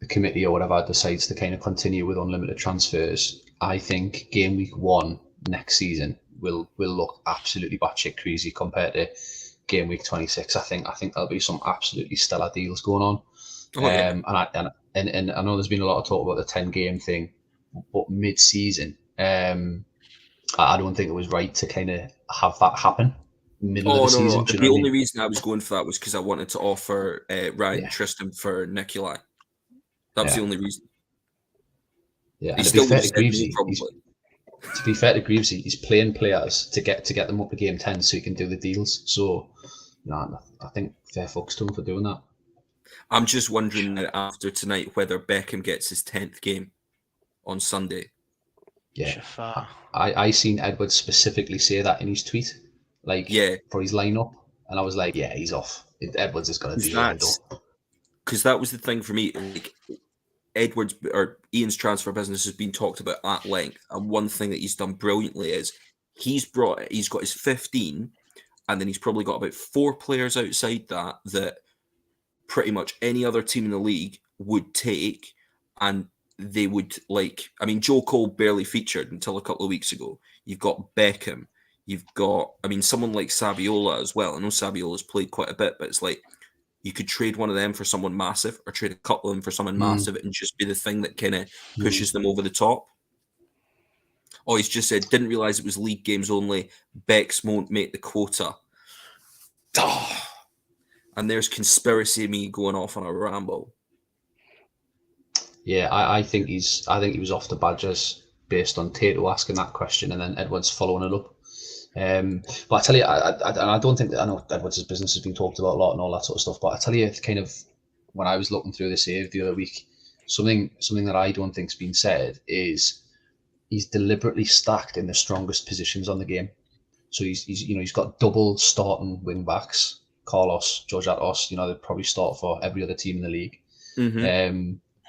the committee or whatever decides to kind of continue with unlimited transfers, I think game week 1 next season will look absolutely batshit crazy compared to game week 26. I think there'll be some absolutely stellar deals going on. And I know there's been a lot of talk about the 10 game thing, but mid-season, I don't think it was right to kind of have that happen middle of the season. No. The only reason I was going for that was because I wanted to offer Ryan Tristan for Nikolai. That was the only reason. Yeah, he still would have said Greavesy, to be fair to Greavesy, he's playing players to get them up to game 10 so he can do the deals. So, I think fair fucks to him for doing that. I'm just wondering after tonight whether Beckham gets his 10th game on Sunday. Yeah, I seen Edwards specifically say that in his tweet, for his lineup, and I was like, he's off. Edwards is going to be lined up. Because that was the thing for me. Like, Edwards or Ian's transfer business has been talked about at length, and one thing that he's done brilliantly is he's got his 15, and then he's probably got about 4 players outside that pretty much any other team in the league would take, and they would Joe Cole barely featured until a couple of weeks ago. You've got Beckham, you've got someone like Saviola as well. I know Saviola's played quite a bit, but it's like you could trade one of them for someone massive, or trade a couple of them for someone massive, and just be the thing that kind of pushes them over the top. Oh, he's just said, didn't realise it was league games only. Bex won't make the quota. And there's conspiracy me going off on a ramble. Yeah, I think he was off the Badgers based on Tato asking that question and then Edwards following it up. But I tell you, I don't think that, I know Edwards' business has been talked about a lot and all that sort of stuff, but I tell you, kind of when I was looking through the save the other week, something that I don't think's been said is he's deliberately stacked in the strongest positions on the game. So he's got double starting wing backs, Carlos, George Atos. They probably start for every other team in the league.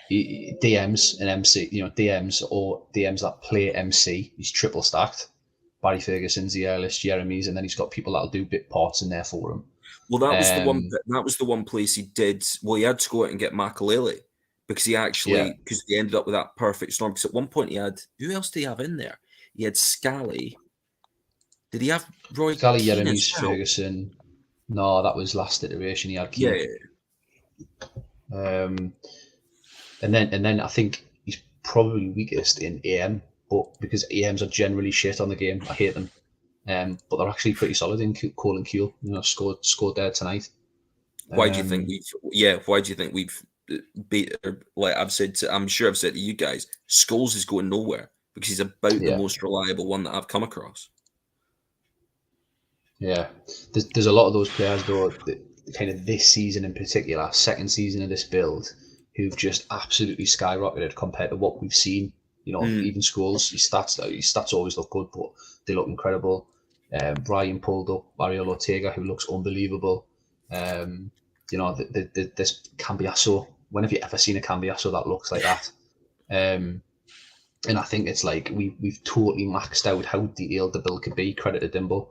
DMs and MC, DMs or DMs that play MC. He's triple stacked. Barry Ferguson, Zielis, Jeremy's, and then he's got people that'll do bit parts in there for him. Well, that was the one. That was the one place he did. Well, he had to go out and get Makalele because because they ended up with that perfect storm. Because at one point he had, who else did he have in there? He had Scally. Did he have Roy Scally, Keane Jeremy's, as well? Ferguson? No, that was last iteration. He had Keane. And then I think he's probably weakest in AM, but because AMs are generally shit on the game, I hate them. But they're actually pretty solid in Cole and Kuhl. Scored there tonight. Why do you think we've? Yeah, why do you think we've beat? Like I'm sure I've said to you guys, Scholes is going nowhere because he's about the most reliable one that I've come across. Yeah, there's a lot of those players though, that kind of this season in particular, second season of this build, who've just absolutely skyrocketed compared to what we've seen. Even Scholes, his stats always look good, but they look incredible. Brian pulled up Ariel Ortega, who looks unbelievable. This Cambiasso. When have you ever seen a Cambiasso that looks like that? And I think it's like we've totally maxed out how detailed the build could be. Credit to Dimble.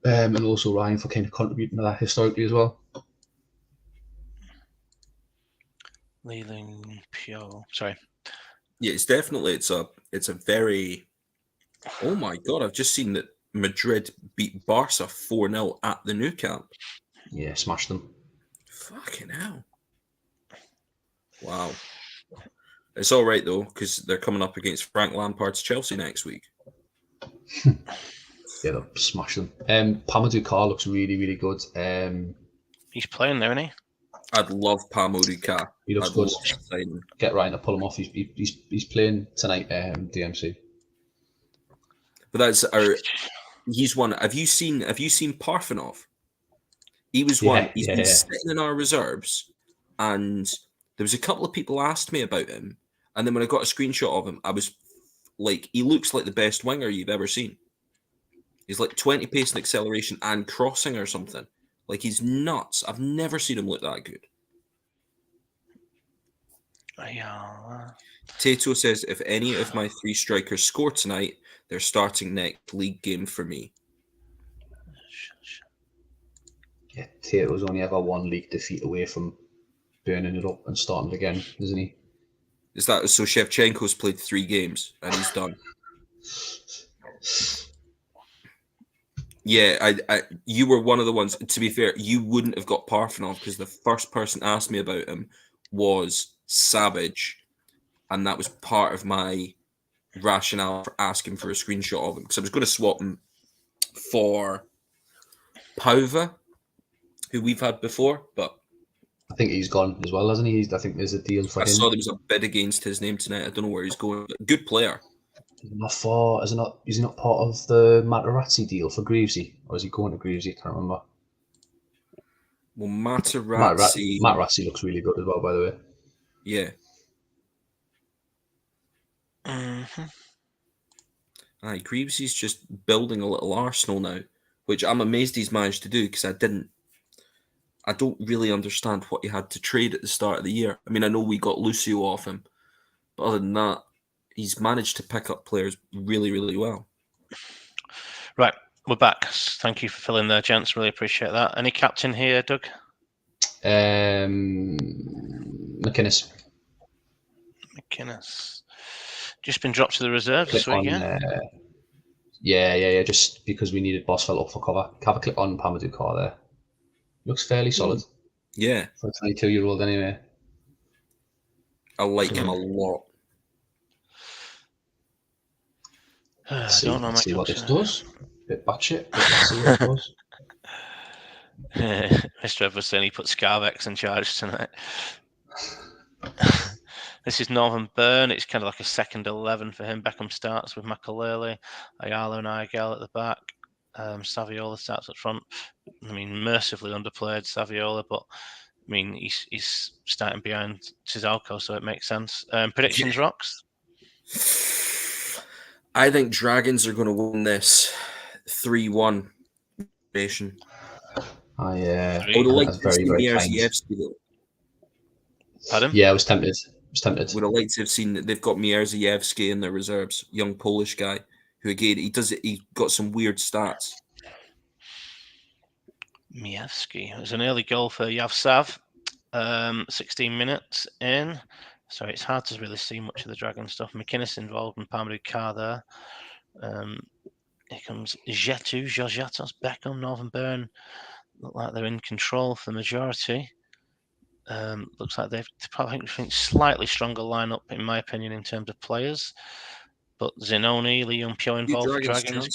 And also Ryan for kind of contributing to that historically as well. Leland Pure. Sorry. Yeah, it's a very. Oh my God! I've just seen that Madrid beat Barca 4-0 at the Nou Camp. Yeah, smashed them. Fucking hell! Wow. It's all right though because they're coming up against Frank Lampard's Chelsea next week. Yeah, they'll smash them. Pamadou Carr looks really, really good. He's playing there, isn't he? I'd love Pamadou Carr. He looks good. Get Ryan to pull him off. He's playing tonight. DMC. But he's one. Have you seen Parfenov? He was one. He's been sitting in our reserves, and there was a couple of people asked me about him, and then when I got a screenshot of him, I was like, he looks like the best winger you've ever seen. He's like 20 pace and acceleration and crossing or something. Like he's nuts. I've never seen him look that good. Yeah. Tato says, if any of my three strikers score tonight, they're starting next league game for me. Yeah, Tato's only ever one league defeat away from burning it up and starting again, isn't he? Is that so? Shevchenko's played 3 games and he's done. Yeah, you were one of the ones. To be fair, you wouldn't have got Parfenov because the first person asked me about him was Savage, and that was part of my rationale for asking for a screenshot of him because I was going to swap him for Pauva, who we've had before, but I think he's gone as well, hasn't he? I think there's a deal for him. I saw there was a bid against his name tonight. I don't know where he's going. Good player. Is he not part of the Materazzi deal for Greavesy? Or is he going to Greavesy? I can't remember. Well, Materazzi looks really good as well, by the way. Yeah. Mm-hmm. Aye, Greavesy's just building a little arsenal now, which I'm amazed he's managed to do because I don't really understand what he had to trade at the start of the year. I mean, I know we got Lucio off him, but other than that, he's managed to pick up players really, really well. Right, we're back. Thank you for filling there, gents. Really appreciate that. Any captain here, Doug? McInnes. Just been dropped to the reserve this week, yeah. Just because we needed Boswell up for cover. Have a click on Pamadou Carr there. Looks fairly solid. Yeah. For a 22-year-old anyway. I like him a lot. Let's see what this does. Bit batshit. Let's see what it does. Mr. Evans saying he put Scarvex in charge tonight. This is Northern Burn. It's kind of like a second 11 for him. Beckham starts with Makalele, Ayala and Igel at the back. Saviola starts up front. I mean, mercifully underplayed Saviola, but mean, he's starting behind Cmsl, so it makes sense. Predictions, Rocks? I think Dragons are going to win this 3-1 nation. I I would have think liked that's to very, see very kind. Mierzejewski though. Pardon? Yeah, I was tempted. Would have liked to have seen that they've got Mierzejewski in their reserves, young Polish guy who again he got some weird stats. Mievski. It was an early goal for Yavsav. 16 minutes in. So it's hard to really see much of the Dragon stuff. McInnes involved in Parmadou Car there. Here comes Jetu, Georgiatos, Beckham, Northern Burn. Look like they're in control for the majority. Looks like they've probably slightly stronger lineup, in my opinion, in terms of players. But Zenoni, Lee Young Pyo involved for Dragons.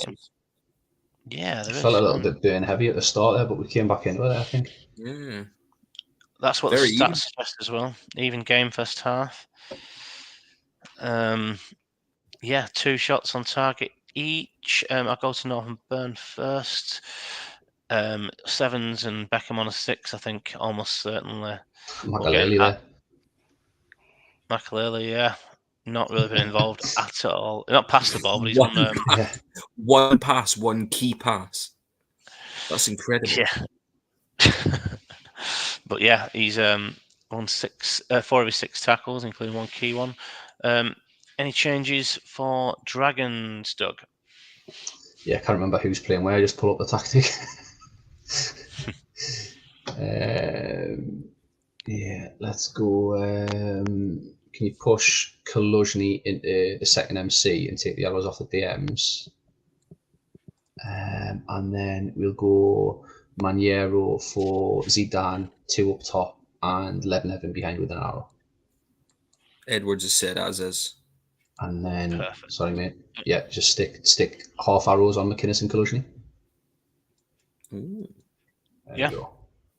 Yeah, there Felt is. a little bit burn heavy at the start there, but we came back into it, I think. Yeah. That's what Very the stats suggest as well. Even game first half. Yeah, 2 shots on target each. I'll go to Northern Burn first. Sevens and Beckham on a 6, I think, almost certainly. Makaleli there. Makaleli, yeah. Not really been involved at all. Not past the ball, but he's one, on. One pass, one key pass. That's incredible. Yeah. But yeah, he's won 4 of his 6 tackles, including 1 key one. Any changes for Dragons, Doug? Yeah, I can't remember who's playing where. Just pull up the tactic. Yeah, let's go. Can you push Kaluzhny into the second MC and take the arrows off the DMs? And then we'll go Maniero for Zidane, 2 up top, and Lebenev in behind with an arrow. Edwards has said as is. And then, Perfect. Sorry, mate. Yeah, just stick half arrows on McInnes and Kaluzhny. There you go.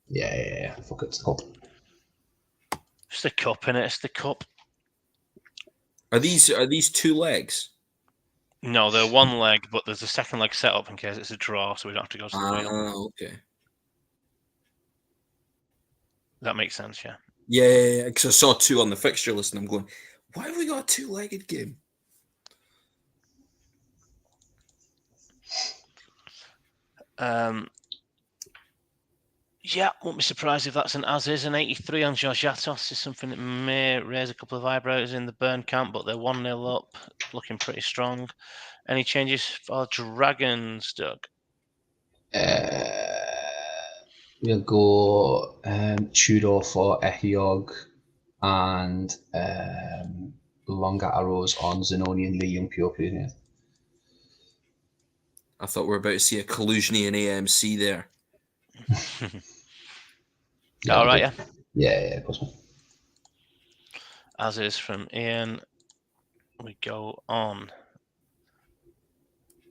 Yeah. Fuck it, it's the cup. It's the cup, innit? It's the cup. Are these 2 legs? No, they're 1 leg, but there's a second leg set up in case it's a draw, so we don't have to go to the wheel. Okay. That makes sense, yeah. Yeah, because I saw 2 on the fixture list and I'm going, why have we got a 2-legged game? Yeah, won't be surprised if that's an as-is. An 83 on Georgiatos is something that may raise a couple of eyebrows in the Burn camp, but they're 1-0 up, looking pretty strong. Any changes for Dragons, Doug? We'll go Tudor for Ehiog and longer arrows on Zanoni and Lee Young Pure. I thought we were about to see a Kaluzhny and AMC there. Yeah, all right, yeah? Yeah, possible. As is from Ian. We go on.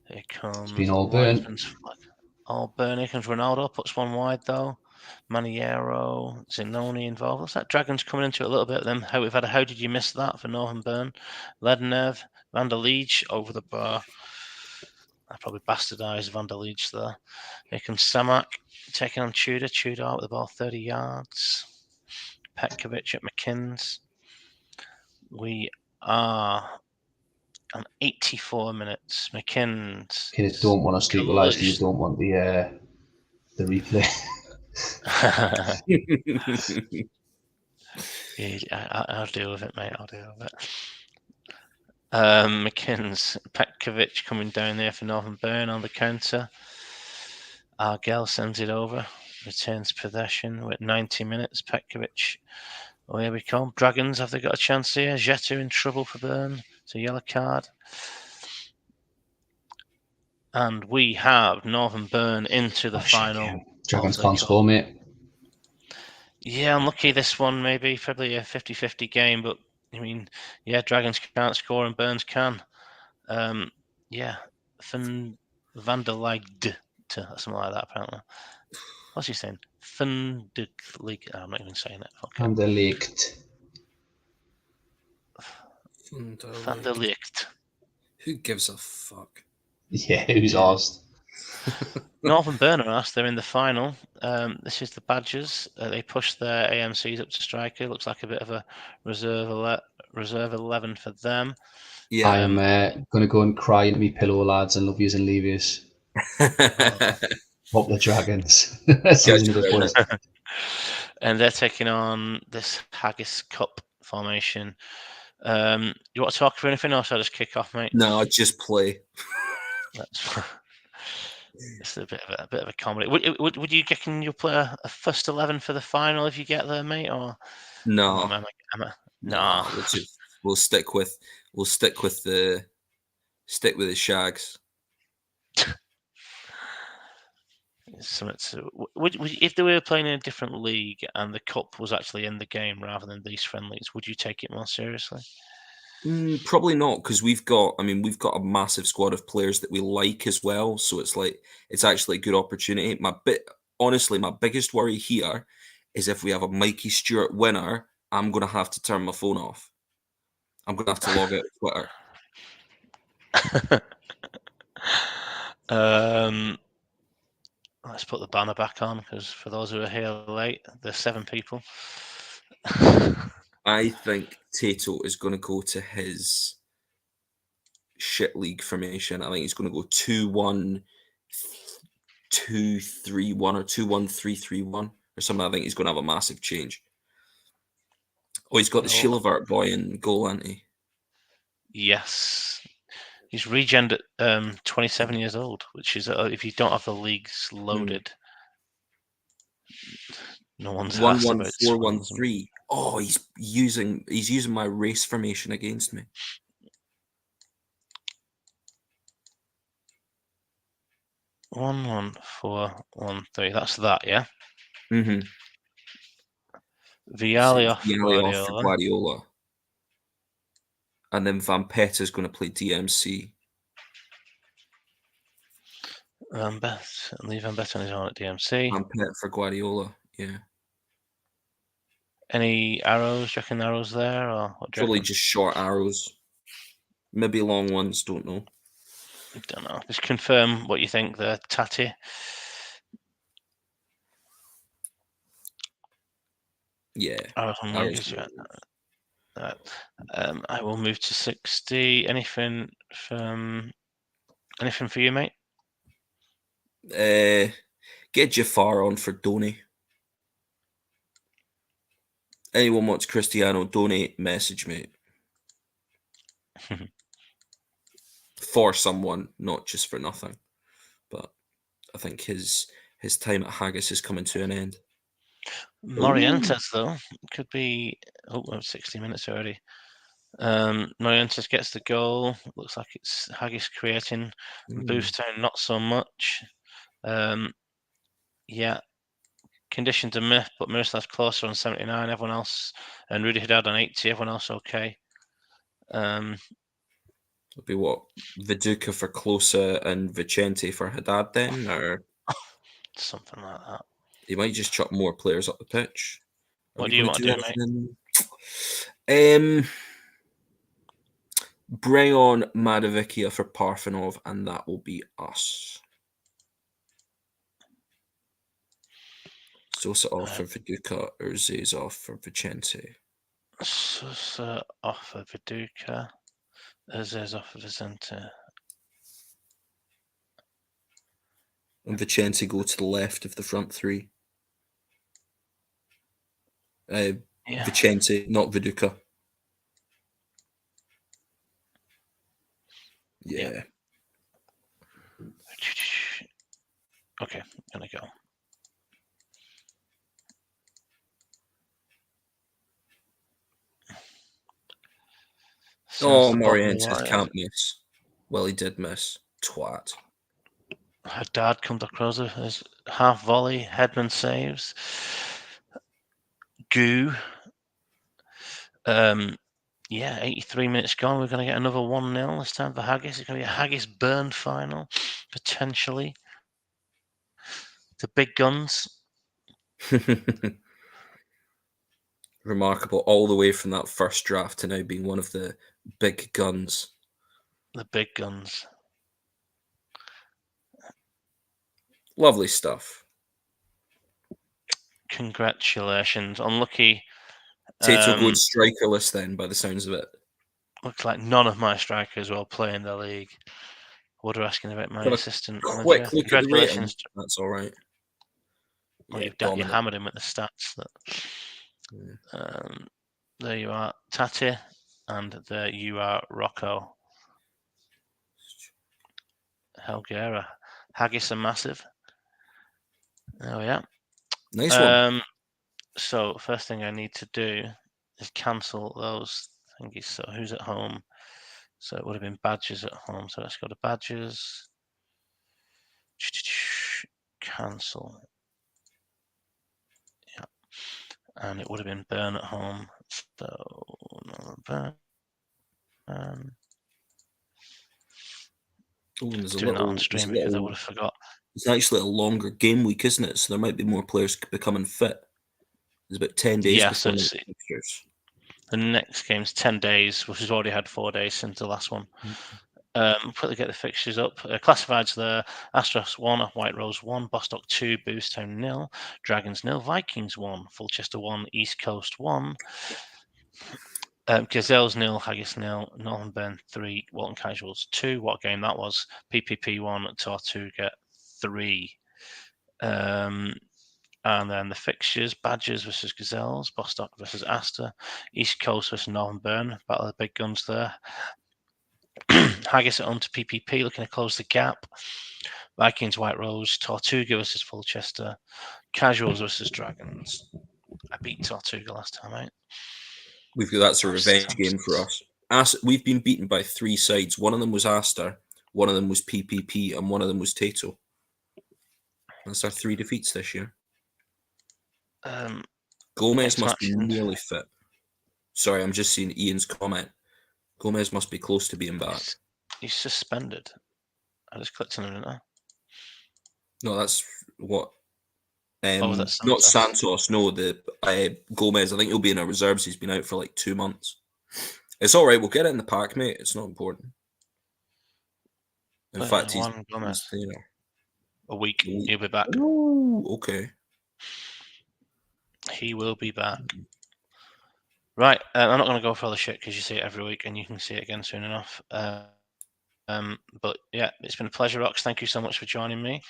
Here comes... It's been all Burn. All Burn. Here comes Ronaldo. Puts 1 wide, though. Maniero, Zenoni involved. Looks like Dragons coming into it a little bit. Then how did you miss that for Northern Burn? Lednev, Van der Leech over the bar. I probably bastardised Van der Leech there. Here comes Samak taking on Tudor. Tudor out with the ball 30 yards. Petkovic at McInnes. We are on 84 minutes. McInnes. Kids don't want us to equalise. You don't want the replay. I'll deal with it, mate. I'll deal with it. McInnes, Petkovic coming down there for Northern Burn on the counter. Argel sends it over, retains possession with 90 minutes. Petkovic, here we come. Dragons, have they got a chance here? Jetu in trouble for Burn. It's a yellow card. And we have Northern Burn into the final. Dragons can't score, mate. Yeah, unlucky this one, maybe. Probably a 50-50 game, but I mean, yeah, Dragons can't score and Burns can. Yeah, Van der Leegd, something like that, apparently. What's he saying? Van der Leegd. I'm not even saying it. Okay. Van der Leegd. Van der Leegd. Who gives a fuck? Yeah, who's asked? Northern Burnham, they're in the final. This is the Badgers. They pushed their AMCs up to striker. Looks like a bit of a reserve 11 for them. Yeah. I am going to go and cry into me pillow, lads, and love yous and leave yous. Up the Dragons. Season of the boys. And they're taking on this Haggis Cup formation. You want to talk for anything, or shall I just kick off, mate? No, just play. It's a bit of a comedy. Would you reckon you'll play a first 11 for the final if you get there, mate? Or no, no. We'll stick with the Shags. If they were playing in a different league and the cup was actually in the game rather than these friendlies, would you take it more seriously? Probably not, because we've got a massive squad of players that we like as well. So it's actually a good opportunity. My biggest worry here is if we have a Mikey Stewart winner, I'm going to have to turn my phone off. I'm going to have to log out of Twitter. Let's put the banner back on, because for those who are here late, there's 7 people. I think Tato is going to go to his shit league formation. I think he's going to go 2-1-2-3-1 or 2-1-3-3-1 or something. I think he's going to have a massive change. Oh, he's got the Shillavert boy in goal, hasn't he? Yes. He's regened at 27 years old, which is, if you don't have the leagues loaded, no one's asked about 1-1-4-1-3. Oh, he's using my race formation against me. 1-1-4-1-3. That's that, yeah. Mm-hmm. Vialli off for Guardiola. And then Van Petta's going to play DMC. Van Bett on his own at DMC. Van Petta for Guardiola, yeah. Any arrows? Do you reckon arrows there? Or what? Probably just short arrows. Maybe long ones, don't know. Don't know. Just confirm what you think there, Tati. Yeah. Arrows on Monkeys, right. I will move to 60. Anything for you, mate? Get Jafar on for Donny. Anyone wants Cristiano, donate, message me. For someone, not just for nothing. But I think his time at Haggis is coming to an end. Morientes, though, could be... Oh, 60 minutes already. Morientes gets the goal. Looks like it's Haggis creating. Boost time, not so much. Yeah. Conditions are myth, but Miroslav's closer on 79. Everyone else, and Rudy Haddad on 80. Everyone else okay. It'll be what? Viduka for Closer and Vicente for Haddad then, or something like that. He might just chuck more players up the pitch. What do you want to do, mate? Bring on Madavikia for Parfanov, and that will be us. Sosa off for Viduka, Urze's off for Vicente. Sosa off for Viduka, Urze's off for Vicente. And Vicente go to the left of the front three. Vicente, not Viduka. Yeah. Okay, gonna go. Morientes can't miss. Well, he did miss. Twat. Haddad comes across his half volley. Headman saves. Goo. Yeah, 83 minutes gone. We're going to get another 1-0 this time for Haggis. It's going to be a Haggis-Burn final, potentially. The big guns. Remarkable, all the way from that first draft to now being one of the big guns. The big guns. Lovely stuff. Congratulations. Unlucky. Tato going strikerless then, by the sounds of it. Looks like none of my strikers will play in the league. What are asking about my Got a assistant quick manager? look at the rating. Congratulations. That's all right. Well, Yeah, you've dominant. hammered him with the stats. There you are, Tati, and there you are, Rocco. Helgera. Haggis are massive. Oh, yeah. Nice one. So, first thing I need to do is cancel those thingies. So, who's at home? So, it would have been Badgers at home. So, let's go to Badgers. Cancel. Yeah. And it would have been Burn at home. So, no, Burn. There's Doing that on stream because I would have forgot. It's actually a longer game week, isn't it? So there might be more players becoming fit. There's about 10 days before the fixtures. The next game's 10 days, which has already had 4 days since the last one. Quickly get the fixtures up. Classifieds there: Astros 1, White Rose 1, Bostock 2, Boostown 0, Dragons 0, Vikings 1, Fulchester 1, East Coast 1, Gazelles 0, Haggis 0, Northern 3, Walton Casuals 2. What game that was? PPP 1, Tortuga 3. And then the fixtures: Badgers versus Gazelles, Bostock versus Astor, East Coast versus Northern Burn. Battle of the big guns there. Haggis at home to PPP, looking to close the gap. Vikings, White Rose, Tortuga versus Fulchester, Casuals versus Dragons. I beat Tortuga last time, right? That's a revenge game for us. We've been beaten by 3 sides. One of them was Astor, one of them was PPP, and one of them was Tato. That's our 3 defeats this year. Gomez must be nearly fit. Sorry, I'm just seeing Ian's comment. Gomez must be close to being back. He's suspended. I just clicked on him, didn't I? No, that's what. That's not Santos. No, the Gomez. I think he'll be in our reserves. He's been out for like 2 months. It's all right. We'll get it in the pack, mate. It's not important. In fact, he's there. A week. He'll be back. Oh, okay. He will be back. Right. I'm not going to go for all the shit because you see it every week and you can see it again soon enough. But yeah, it's been a pleasure, Rox. Thank you so much for joining me.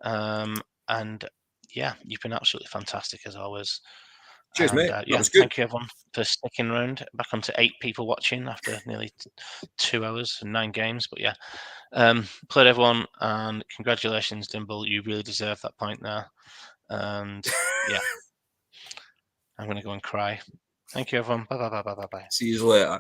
And yeah, you've been absolutely fantastic as always. Cheers, mate. Yeah, thank you everyone for sticking around. Back on to 8 people watching after nearly 2 hours and 9 games. But yeah, played everyone, and congratulations, Dimble. You really deserve that point there. And yeah, I'm going to go and cry. Thank you, everyone. Bye. See you later.